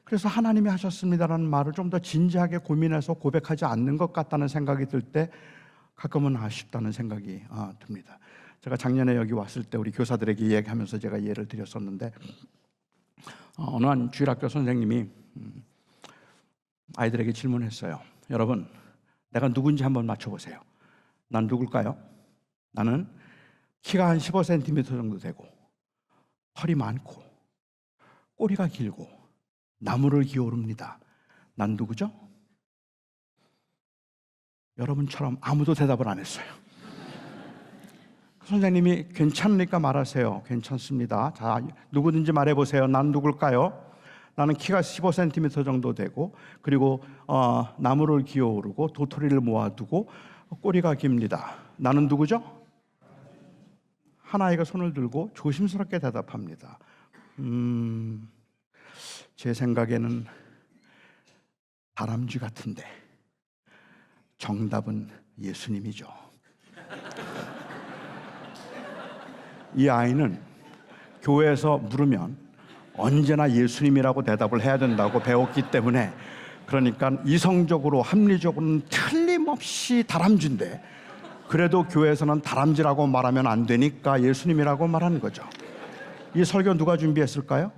A: 그래서 하나님이 하셨습니다라는 말을 좀 더 진지하게 고민해서 고백하지 않는 것 같다는 생각이 들 때 가끔은 아쉽다는 생각이 듭니다. 제가 작년에 여기 왔을 때 우리 교사들에게 이야기하면서 제가 예를 드렸었는데, 어느 한 주일학교 선생님이 아이들에게 질문했어요. 여러분, 내가 누군지 한번 맞춰보세요. 난 누굴까요? 나는 키가 한 15cm 정도 되고 털이 많고 꼬리가 길고 나무를 기어오릅니다. 난 누구죠? 여러분처럼 아무도 대답을 안 했어요. 선생님이 괜찮으니까 말하세요. 괜찮습니다. 자, 누구든지 말해보세요. 난 누굴까요? 나는 키가 15cm 정도 되고 그리고 나무를 기어오르고 도토리를 모아두고 꼬리가 깁니다. 나는 누구죠? 한 아이가 손을 들고 조심스럽게 대답합니다. 제 생각에는 다람쥐 같은데 정답은 예수님이죠. 이 아이는 교회에서 물으면 언제나 예수님이라고 대답을 해야 된다고 배웠기 때문에, 그러니까 이성적으로 합리적으로는 틀림없이 다람쥐인데 그래도 교회에서는 다람쥐라고 말하면 안 되니까 예수님이라고 말하는 거죠. 이 설교 누가 준비했을까요?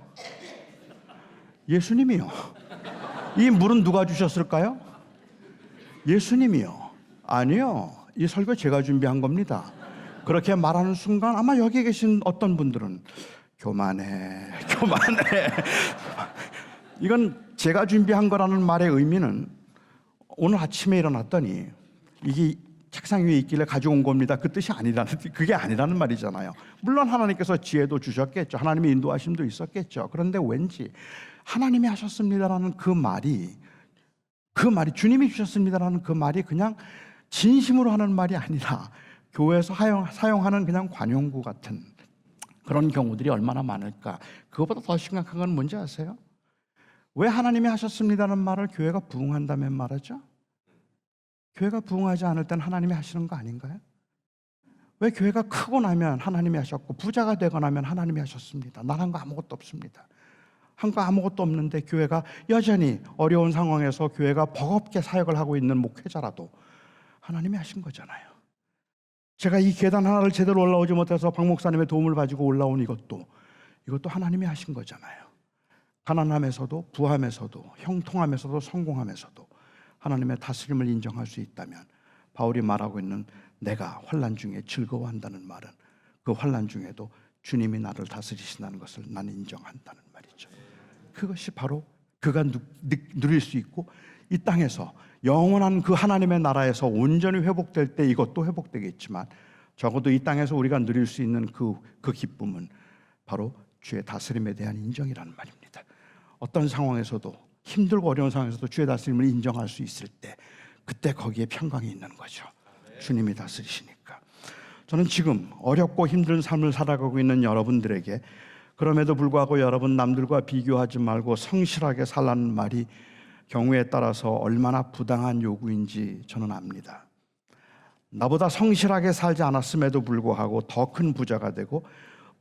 A: 예수님이요. 이 물은 누가 주셨을까요? 예수님이요. 아니요. 이 설교 제가 준비한 겁니다. 그렇게 말하는 순간 아마 여기 계신 어떤 분들은 교만해. 이건 제가 준비한 거라는 말의 의미는 오늘 아침에 일어났더니 이게 책상 위에 있길래 가져온 겁니다. 그 뜻이 그게 아니라는 말이잖아요. 물론 하나님께서 지혜도 주셨겠죠. 하나님의 인도하심도 있었겠죠. 그런데 왠지 하나님이 하셨습니다라는 그 말이 주님이 주셨습니다라는 그 말이 그냥 진심으로 하는 말이 아니라 교회에서 사용하는 그냥 관용구 같은 그런 경우들이 얼마나 많을까. 그것보다 더 심각한 건 뭔지 아세요? 왜 하나님이 하셨습니다는 말을 교회가 부응한다면 말하죠? 교회가 부응하지 않을 땐 하나님이 하시는 거 아닌가요? 왜 교회가 크고 나면 하나님이 하셨고 부자가 되고 나면 하나님이 하셨습니다. 난 한 거 아무것도 없습니다. 한 거 아무것도 없는데 교회가 여전히 어려운 상황에서 교회가 버겁게 사역을 하고 있는 목회자라도 하나님이 하신 거잖아요. 제가 이 계단 하나를 제대로 올라오지 못해서 박 목사님의 도움을 가지고 올라온 이것도 하나님이 하신 거잖아요. 가난함에서도 부함에서도 형통함에서도 성공함에서도 하나님의 다스림을 인정할 수 있다면 바울이 말하고 있는 내가 환난 중에 즐거워한다는 말은 그 환난 중에도 주님이 나를 다스리신다는 것을 나는 인정한다는 말이죠. 그것이 바로 그가 누릴 수 있고 이 땅에서 영원한 그 하나님의 나라에서 온전히 회복될 때 이것도 회복되겠지만 적어도 이 땅에서 우리가 누릴 수 있는 그 기쁨은 바로 주의 다스림에 대한 인정이라는 말입니다. 어떤 상황에서도 힘들고 어려운 상황에서도 주의 다스림을 인정할 수 있을 때 그때 거기에 평강이 있는 거죠. 주님이 다스리시니까. 저는 지금 어렵고 힘든 삶을 살아가고 있는 여러분들에게 그럼에도 불구하고 여러분 남들과 비교하지 말고 성실하게 살라는 말이 경우에 따라서 얼마나 부당한 요구인지 저는 압니다. 나보다 성실하게 살지 않았음에도 불구하고 더 큰 부자가 되고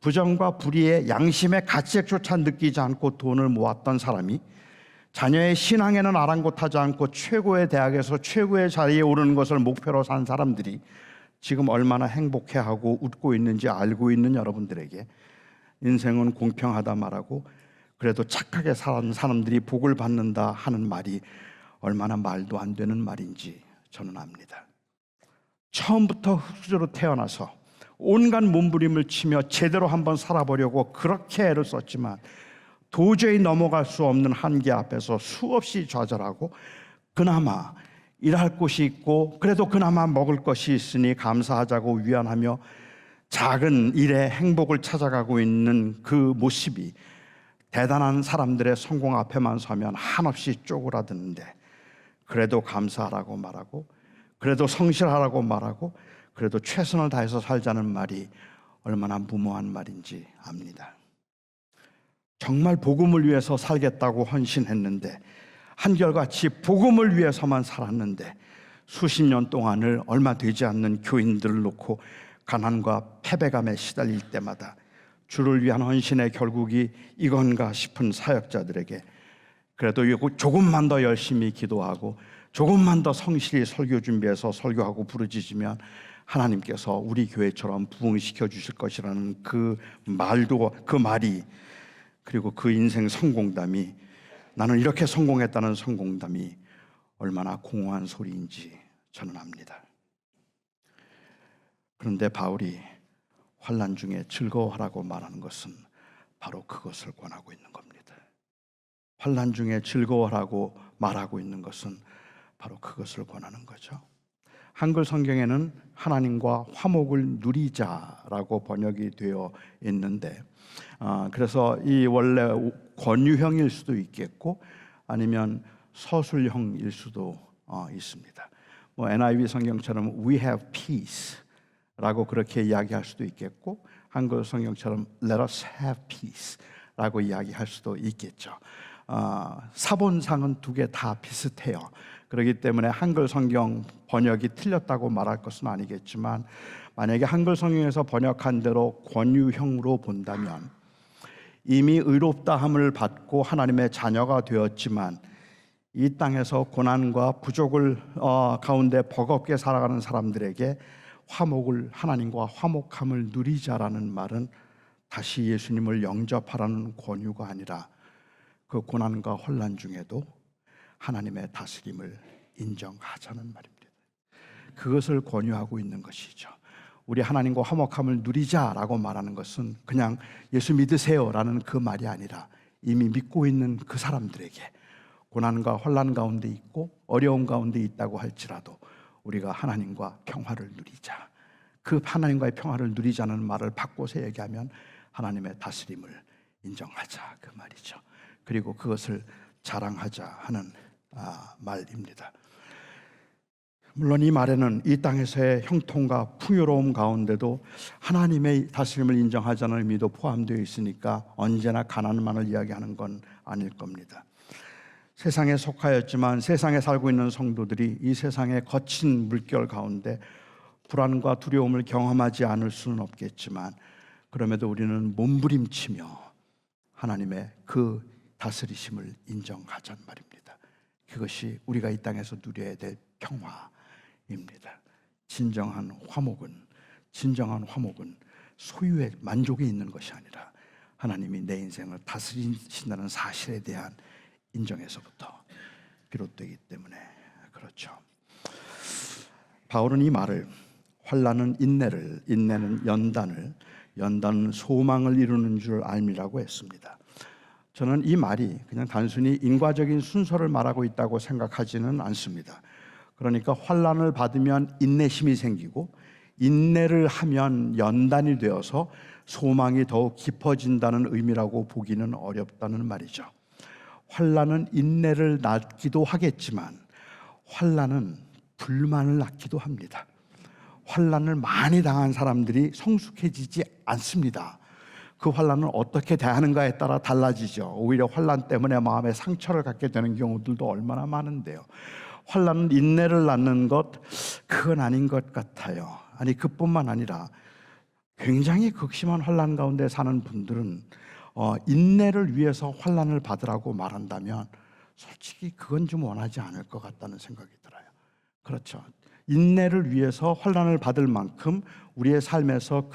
A: 부정과 불의의 양심의 가책조차 느끼지 않고 돈을 모았던 사람이 자녀의 신앙에는 아랑곳하지 않고 최고의 대학에서 최고의 자리에 오르는 것을 목표로 산 사람들이 지금 얼마나 행복해하고 웃고 있는지 알고 있는 여러분들에게 인생은 공평하다 말하고 그래도 착하게 사는 사람들이 복을 받는다 하는 말이 얼마나 말도 안 되는 말인지 저는 압니다. 처음부터 흙수저로 태어나서 온갖 몸부림을 치며 제대로 한번 살아보려고 그렇게 애를 썼지만 도저히 넘어갈 수 없는 한계 앞에서 수없이 좌절하고 그나마 일할 곳이 있고 그래도 그나마 먹을 것이 있으니 감사하자고 위안하며 작은 일에 행복을 찾아가고 있는 그 모습이 대단한 사람들의 성공 앞에만 서면 한없이 쪼그라드는데 그래도 감사하라고 말하고 그래도 성실하라고 말하고 그래도 최선을 다해서 살자는 말이 얼마나 무모한 말인지 압니다. 정말 복음을 위해서 살겠다고 헌신했는데 한결같이 복음을 위해서만 살았는데 수십 년 동안을 얼마 되지 않는 교인들을 놓고 가난과 패배감에 시달릴 때마다 주를 위한 헌신의 결국이 이건가 싶은 사역자들에게 그래도 조금만 더 열심히 기도하고 조금만 더 성실히 설교 준비해서 설교하고 부르짖으면 하나님께서 우리 교회처럼 부흥시켜 주실 것이라는 그 말이 그리고 그 인생 성공담이 나는 이렇게 성공했다는 성공담이 얼마나 공허한 소리인지 저는 압니다. 그런데 바울이 환난 중에 즐거워하라고 말하는 것은 바로 그것을 권하고 있는 겁니다. 환난 중에 즐거워하라고 말하고 있는 것은 바로 그것을 권하는 거죠. 한글 성경에는 하나님과 화목을 누리자라고 번역이 되어 있는데 그래서 이 원래 권유형일 수도 있겠고 아니면 서술형일 수도 있습니다. NIV 성경처럼 We have peace 라고 그렇게 이야기할 수도 있겠고 한글 성경처럼 Let us have peace 라고 이야기할 수도 있겠죠. 사본상은 두 개 다 비슷해요. 그렇기 때문에 한글 성경 번역이 틀렸다고 말할 것은 아니겠지만 만약에 한글 성경에서 번역한 대로 권유형으로 본다면 이미 의롭다함을 받고 하나님의 자녀가 되었지만 이 땅에서 고난과 부족을 가운데 버겁게 살아가는 사람들에게 하나님과 화목함을 누리자라는 말은 다시 예수님을 영접하라는 권유가 아니라 그 고난과 혼란 중에도 하나님의 다스림을 인정하자는 말입니다. 그것을 권유하고 있는 것이죠. 우리 하나님과 화목함을 누리자라고 말하는 것은 그냥 예수 믿으세요라는 그 말이 아니라 이미 믿고 있는 그 사람들에게 고난과 혼란 가운데 있고 어려움 가운데 있다고 할지라도 우리가 하나님과 평화를 누리자. 그 하나님과의 평화를 누리자는 말을 바꿔서 얘기하면 하나님의 다스림을 인정하자 그 말이죠. 그리고 그것을 자랑하자 하는 말입니다. 물론 이 말에는 이 땅에서의 형통과 풍요로움 가운데도 하나님의 다스림을 인정하자는 의미도 포함되어 있으니까 언제나 가난만을 이야기하는 건 아닐 겁니다. 세상에 속하였지만 세상에 살고 있는 성도들이 이 세상의 거친 물결 가운데 불안과 두려움을 경험하지 않을 수는 없겠지만 그럼에도 우리는 몸부림치며 하나님의 그 다스리심을 인정하자는 말입니다. 그것이 우리가 이 땅에서 누려야 될 평화입니다. 진정한 화목은 소유의 만족에 있는 것이 아니라 하나님이 내 인생을 다스리신다는 사실에 대한 인정에서부터 비롯되기 때문에 그렇죠. 바울은 이 말을 환난은 인내를, 인내는 연단을, 연단은 소망을 이루는 줄 알미라고 했습니다. 저는 이 말이 그냥 단순히 인과적인 순서를 말하고 있다고 생각하지는 않습니다. 그러니까 환난을 받으면 인내심이 생기고 인내를 하면 연단이 되어서 소망이 더욱 깊어진다는 의미라고 보기는 어렵다는 말이죠. 환난은 인내를 낳기도 하겠지만 환난은 불만을 낳기도 합니다. 환난을 많이 당한 사람들이 성숙해지지 않습니다. 그 환난을 어떻게 대하는가에 따라 달라지죠. 오히려 환난 때문에 마음에 상처를 갖게 되는 경우들도 얼마나 많은데요. 환난은 인내를 낳는 것, 그건 아닌 것 같아요. 아니 그뿐만 아니라 굉장히 극심한 환난 가운데 사는 분들은 인내를 위해서 환난을 받으라고 말한다면 솔직히 그건 좀 원하지 않을 것 같다는 생각이 들어요. 그렇죠. 인내를 위해서 환난을 받을 만큼 우리의 삶에서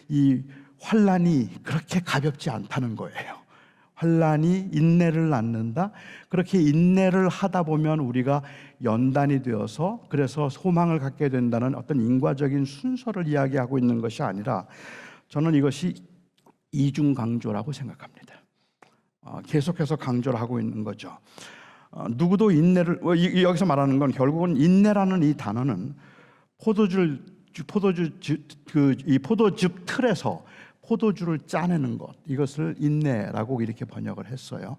A: 이 환난이 그렇게 가볍지 않다는 거예요. 환난이 인내를 낳는다. 그렇게 인내를 하다 보면 우리가 연단이 되어서 그래서 소망을 갖게 된다는 어떤 인과적인 순서를 이야기하고 있는 것이 아니라 저는 이것이 이중 강조라고 생각합니다. 계속해서 강조를 하고 있는 거죠. 누구도 인내를 여기서 말하는 건 결국은 인내라는 이 단어는 포도즙 틀에서 포도주를 짜내는 것, 이것을 인내라고 이렇게 번역을 했어요.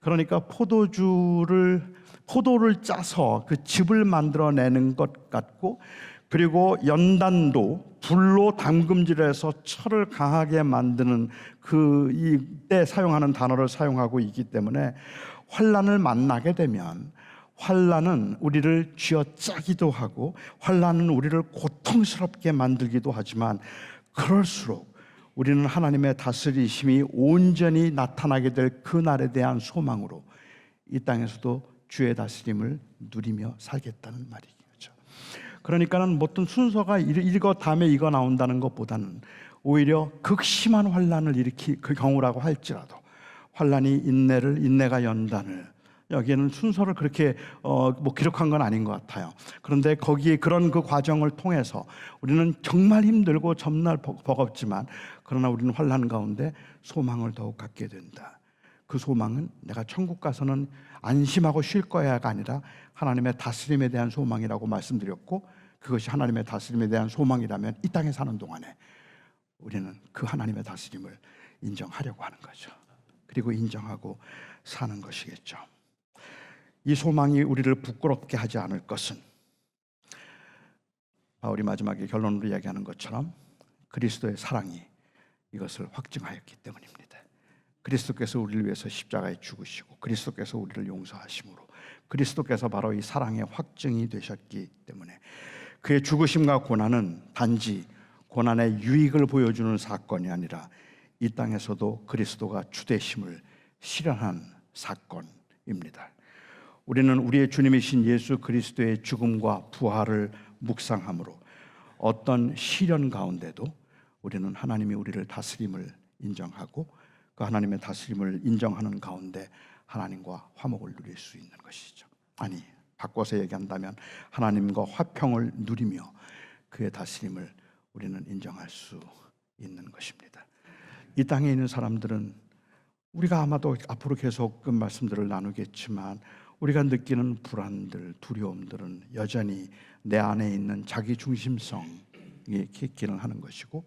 A: 그러니까 포도를 짜서 그 즙을 만들어내는 것 같고, 그리고 연단도 불로 담금질해서 철을 강하게 만드는 이때 사용하는 단어를 사용하고 있기 때문에 환난을 만나게 되면 환난은 우리를 쥐어짜기도 하고 환난은 우리를 고통스럽게 만들기도 하지만 그럴수록 우리는 하나님의 다스리심이 온전히 나타나게 될 그날에 대한 소망으로 이 땅에서도 주의 다스림을 누리며 살겠다는 말이죠. 그러니까는 어떤 순서가 이거 다음에 이거 나온다는 것보다는 오히려 극심한 환난을 일으킬 그 경우라고 할지라도 환난이 인내를, 인내가 연단을, 여기에는 순서를 그렇게 기록한 건 아닌 것 같아요. 그런데 거기에 그런 그 과정을 통해서 우리는 정말 힘들고 점날 버겁지만 그러나 우리는 환난 가운데 소망을 더욱 갖게 된다. 그 소망은 내가 천국 가서는 안심하고 쉴 거야가 아니라 하나님의 다스림에 대한 소망이라고 말씀드렸고, 그것이 하나님의 다스림에 대한 소망이라면 이 땅에 사는 동안에 우리는 그 하나님의 다스림을 인정하려고 하는 거죠. 그리고 인정하고 사는 것이겠죠. 이 소망이 우리를 부끄럽게 하지 않을 것은 바울이 마지막에 결론으로 이야기하는 것처럼 그리스도의 사랑이 이것을 확증하였기 때문입니다. 그리스도께서 우리를 위해서 십자가에 죽으시고 그리스도께서 우리를 용서하심으로 그리스도께서 바로 이 사랑의 확증이 되셨기 때문에 그의 죽으심과 고난은 단지 고난의 유익을 보여주는 사건이 아니라 이 땅에서도 그리스도가 주되심을 실현한 사건입니다. 우리는 우리의 주님이신 예수 그리스도의 죽음과 부활을 묵상함으로 어떤 시련 가운데도 우리는 하나님이 우리를 다스림을 인정하고 그 하나님의 다스림을 인정하는 가운데 하나님과 화목을 누릴 수 있는 것이죠. 아니, 바꿔서 얘기한다면 하나님과 화평을 누리며 그의 다스림을 우리는 인정할 수 있는 것입니다. 이 땅에 있는 사람들은 우리가 아마도 앞으로 계속 그 말씀들을 나누겠지만 우리가 느끼는 불안들, 두려움들은 여전히 내 안에 있는 자기 중심성이 기능을 하는 것이고,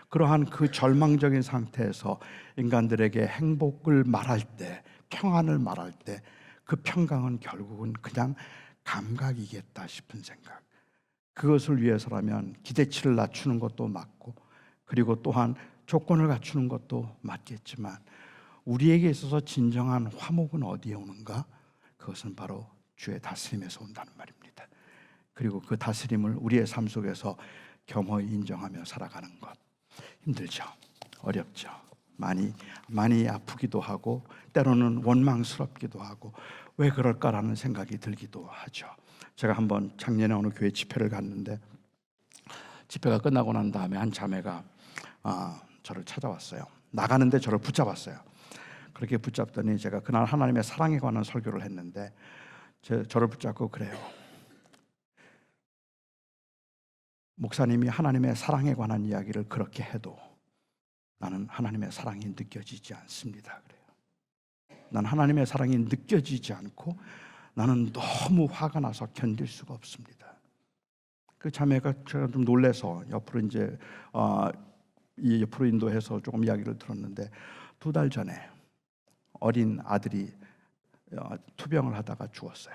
A: 그러한 그 절망적인 상태에서 인간들에게 행복을 말할 때, 평안을 말할 때 그 평강은 결국은 그냥 감각이겠다 싶은 생각. 그것을 위해서라면 기대치를 낮추는 것도 맞고, 그리고 또한 조건을 갖추는 것도 맞겠지만, 우리에게 있어서 진정한 화목은 어디에 오는가? 그것은 바로 주의 다스림에서 온다는 말입니다. 그리고 그 다스림을 우리의 삶 속에서 겸허히 인정하며 살아가는 것, 힘들죠. 어렵죠. 많이 아프기도 하고, 때로는 원망스럽기도 하고, 왜 그럴까라는 생각이 들기도 하죠. 제가 한번 작년에 어느 교회 집회를 갔는데, 집회가 끝나고 난 다음에 한 자매가 저를 찾아왔어요. 나가는데 저를 붙잡았어요. 그렇게 붙잡더니 제가 그날 하나님의 사랑에 관한 설교를 했는데, 저를 붙잡고 그래요. 목사님이 하나님의 사랑에 관한 이야기를 그렇게 해도 나는 하나님의 사랑이 느껴지지 않습니다. 그래요. 난 하나님의 사랑이 느껴지지 않고 나는 너무 화가 나서 견딜 수가 없습니다. 그 자매가 제가 좀 놀래서 옆으로 옆으로 인도해서 조금 이야기를 들었는데, 2달 전에 어린 아들이 투병을 하다가 죽었어요.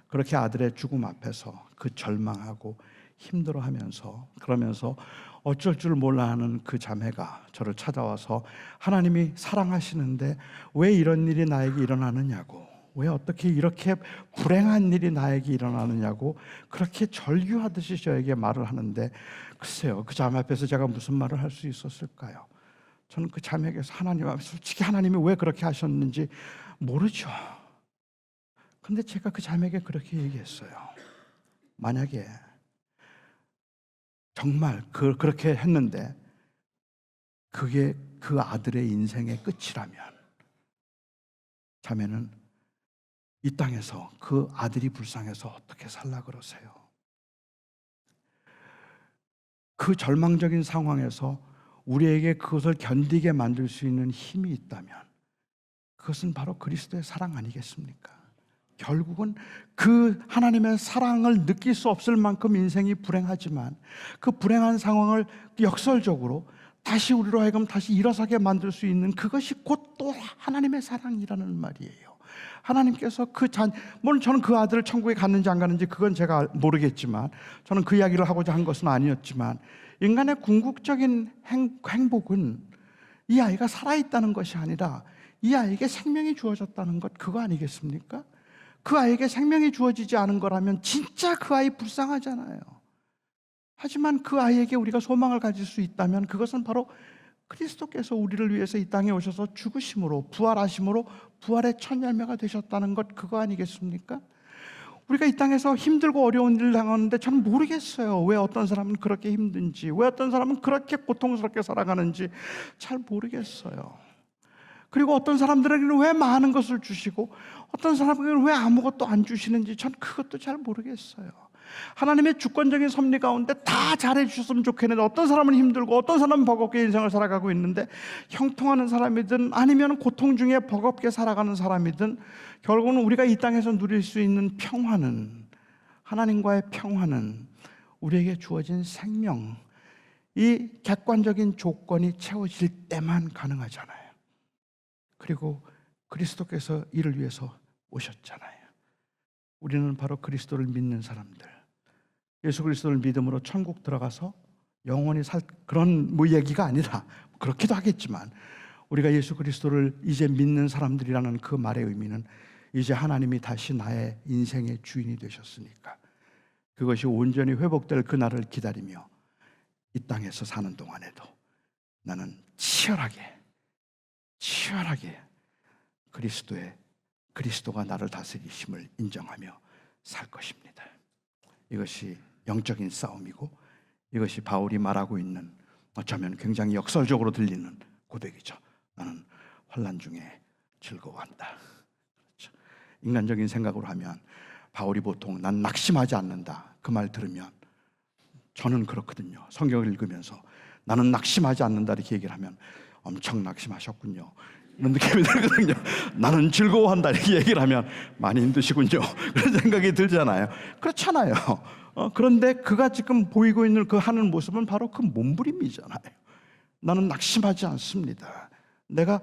A: 그렇게 아들의 죽음 앞에서 그 절망하고 힘들어하면서, 그러면서 어쩔 줄 몰라 하는 그 자매가 저를 찾아와서 하나님이 사랑하시는데 왜 이런 일이 나에게 일어나느냐고, 왜 어떻게 이렇게 불행한 일이 나에게 일어나느냐고 그렇게 절규하듯이 저에게 말을 하는데, 글쎄요, 그 자매 앞에서 제가 무슨 말을 할 수 있었을까요? 저는 그 자매에게서 솔직히 하나님이 왜 그렇게 하셨는지 모르죠. 근데 제가 그 자매에게 그렇게 얘기했어요. 만약에 정말 그렇게 했는데 그게 그 아들의 인생의 끝이라면, 자매는 이 땅에서 그 아들이 불쌍해서 어떻게 살라 그러세요? 그 절망적인 상황에서 우리에게 그것을 견디게 만들 수 있는 힘이 있다면 그것은 바로 그리스도의 사랑 아니겠습니까? 결국은 그 하나님의 사랑을 느낄 수 없을 만큼 인생이 불행하지만 그 불행한 상황을 역설적으로 다시 우리로 하여금 다시 일어서게 만들 수 있는 그것이 곧 또 하나님의 사랑이라는 말이에요. 하나님께서 물론 저는 그 아들을 천국에 갔는지 안 갔는지 그건 제가 모르겠지만, 저는 그 이야기를 하고자 한 것은 아니었지만, 인간의 궁극적인 행복은 이 아이가 살아있다는 것이 아니라 이 아이에게 생명이 주어졌다는 것, 그거 아니겠습니까? 그 아이에게 생명이 주어지지 않은 거라면 진짜 그 아이 불쌍하잖아요. 하지만 그 아이에게 우리가 소망을 가질 수 있다면 그것은 바로 그리스도께서 우리를 위해서 이 땅에 오셔서 죽으심으로, 부활하심으로 부활의 첫 열매가 되셨다는 것, 그거 아니겠습니까? 우리가 이 땅에서 힘들고 어려운 일을 당하는데 저는 모르겠어요. 왜 어떤 사람은 그렇게 힘든지, 왜 어떤 사람은 그렇게 고통스럽게 살아가는지 잘 모르겠어요. 그리고 어떤 사람들에게는 왜 많은 것을 주시고 어떤 사람에게는 왜 아무것도 안 주시는지 전 그것도 잘 모르겠어요. 하나님의 주권적인 섭리 가운데 다 잘해 주셨으면 좋겠는데, 어떤 사람은 힘들고 어떤 사람은 버겁게 인생을 살아가고 있는데, 형통하는 사람이든 아니면 고통 중에 버겁게 살아가는 사람이든 결국은 우리가 이 땅에서 누릴 수 있는 평화는, 하나님과의 평화는 우리에게 주어진 생명, 이 객관적인 조건이 채워질 때만 가능하잖아요. 그리고 그리스도께서 이를 위해서 오셨잖아요. 우리는 바로 그리스도를 믿는 사람들, 예수 그리스도를 믿음으로 천국 들어가서 영원히 살 그런 얘기가 아니라, 그렇기도 하겠지만, 우리가 예수 그리스도를 이제 믿는 사람들이라는 그 말의 의미는 이제 하나님이 다시 나의 인생의 주인이 되셨으니까 그것이 온전히 회복될 그날을 기다리며 이 땅에서 사는 동안에도 나는 치열하게 그리스도가 나를 다스리심을 인정하며 살 것입니다. 이것이 영적인 싸움이고, 이것이 바울이 말하고 있는 어쩌면 굉장히 역설적으로 들리는 고백이죠. 나는 환난 중에 즐거워한다. 그렇죠. 인간적인 생각으로 하면 바울이 보통 난 낙심하지 않는다 그 말 들으면, 저는 그렇거든요. 성경을 읽으면서 나는 낙심하지 않는다 이렇게 얘기를 하면 엄청 낙심하셨군요. 그런 느낌이 들거든요. 나는 즐거워한다 이렇게 얘기를 하면 많이 힘드시군요. 그런 생각이 들잖아요. 그렇잖아요. 그런데 그가 지금 보이고 있는 그 하는 모습은 바로 그 몸부림이잖아요. 나는 낙심하지 않습니다. 내가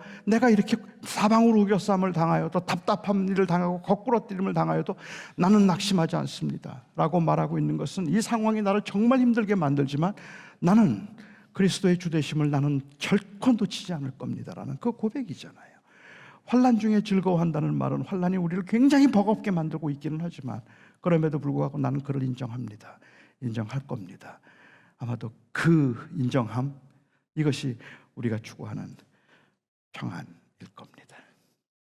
A: 이렇게 사방으로 우겨쌈을 당하여도, 답답한 일을 당하고 거꾸러뜨림을 당하여도 나는 낙심하지 않습니다 라고 말하고 있는 것은, 이 상황이 나를 정말 힘들게 만들지만 나는 그리스도의 주되심을 나는 결코 놓치지 않을 겁니다 라는 그 고백이잖아요. 환난 중에 즐거워한다는 말은 환난이 우리를 굉장히 버겁게 만들고 있기는 하지만, 그럼에도 불구하고 나는 그를 인정합니다. 인정할 겁니다. 아마도 그 인정함, 이것이 우리가 추구하는 평안일 겁니다.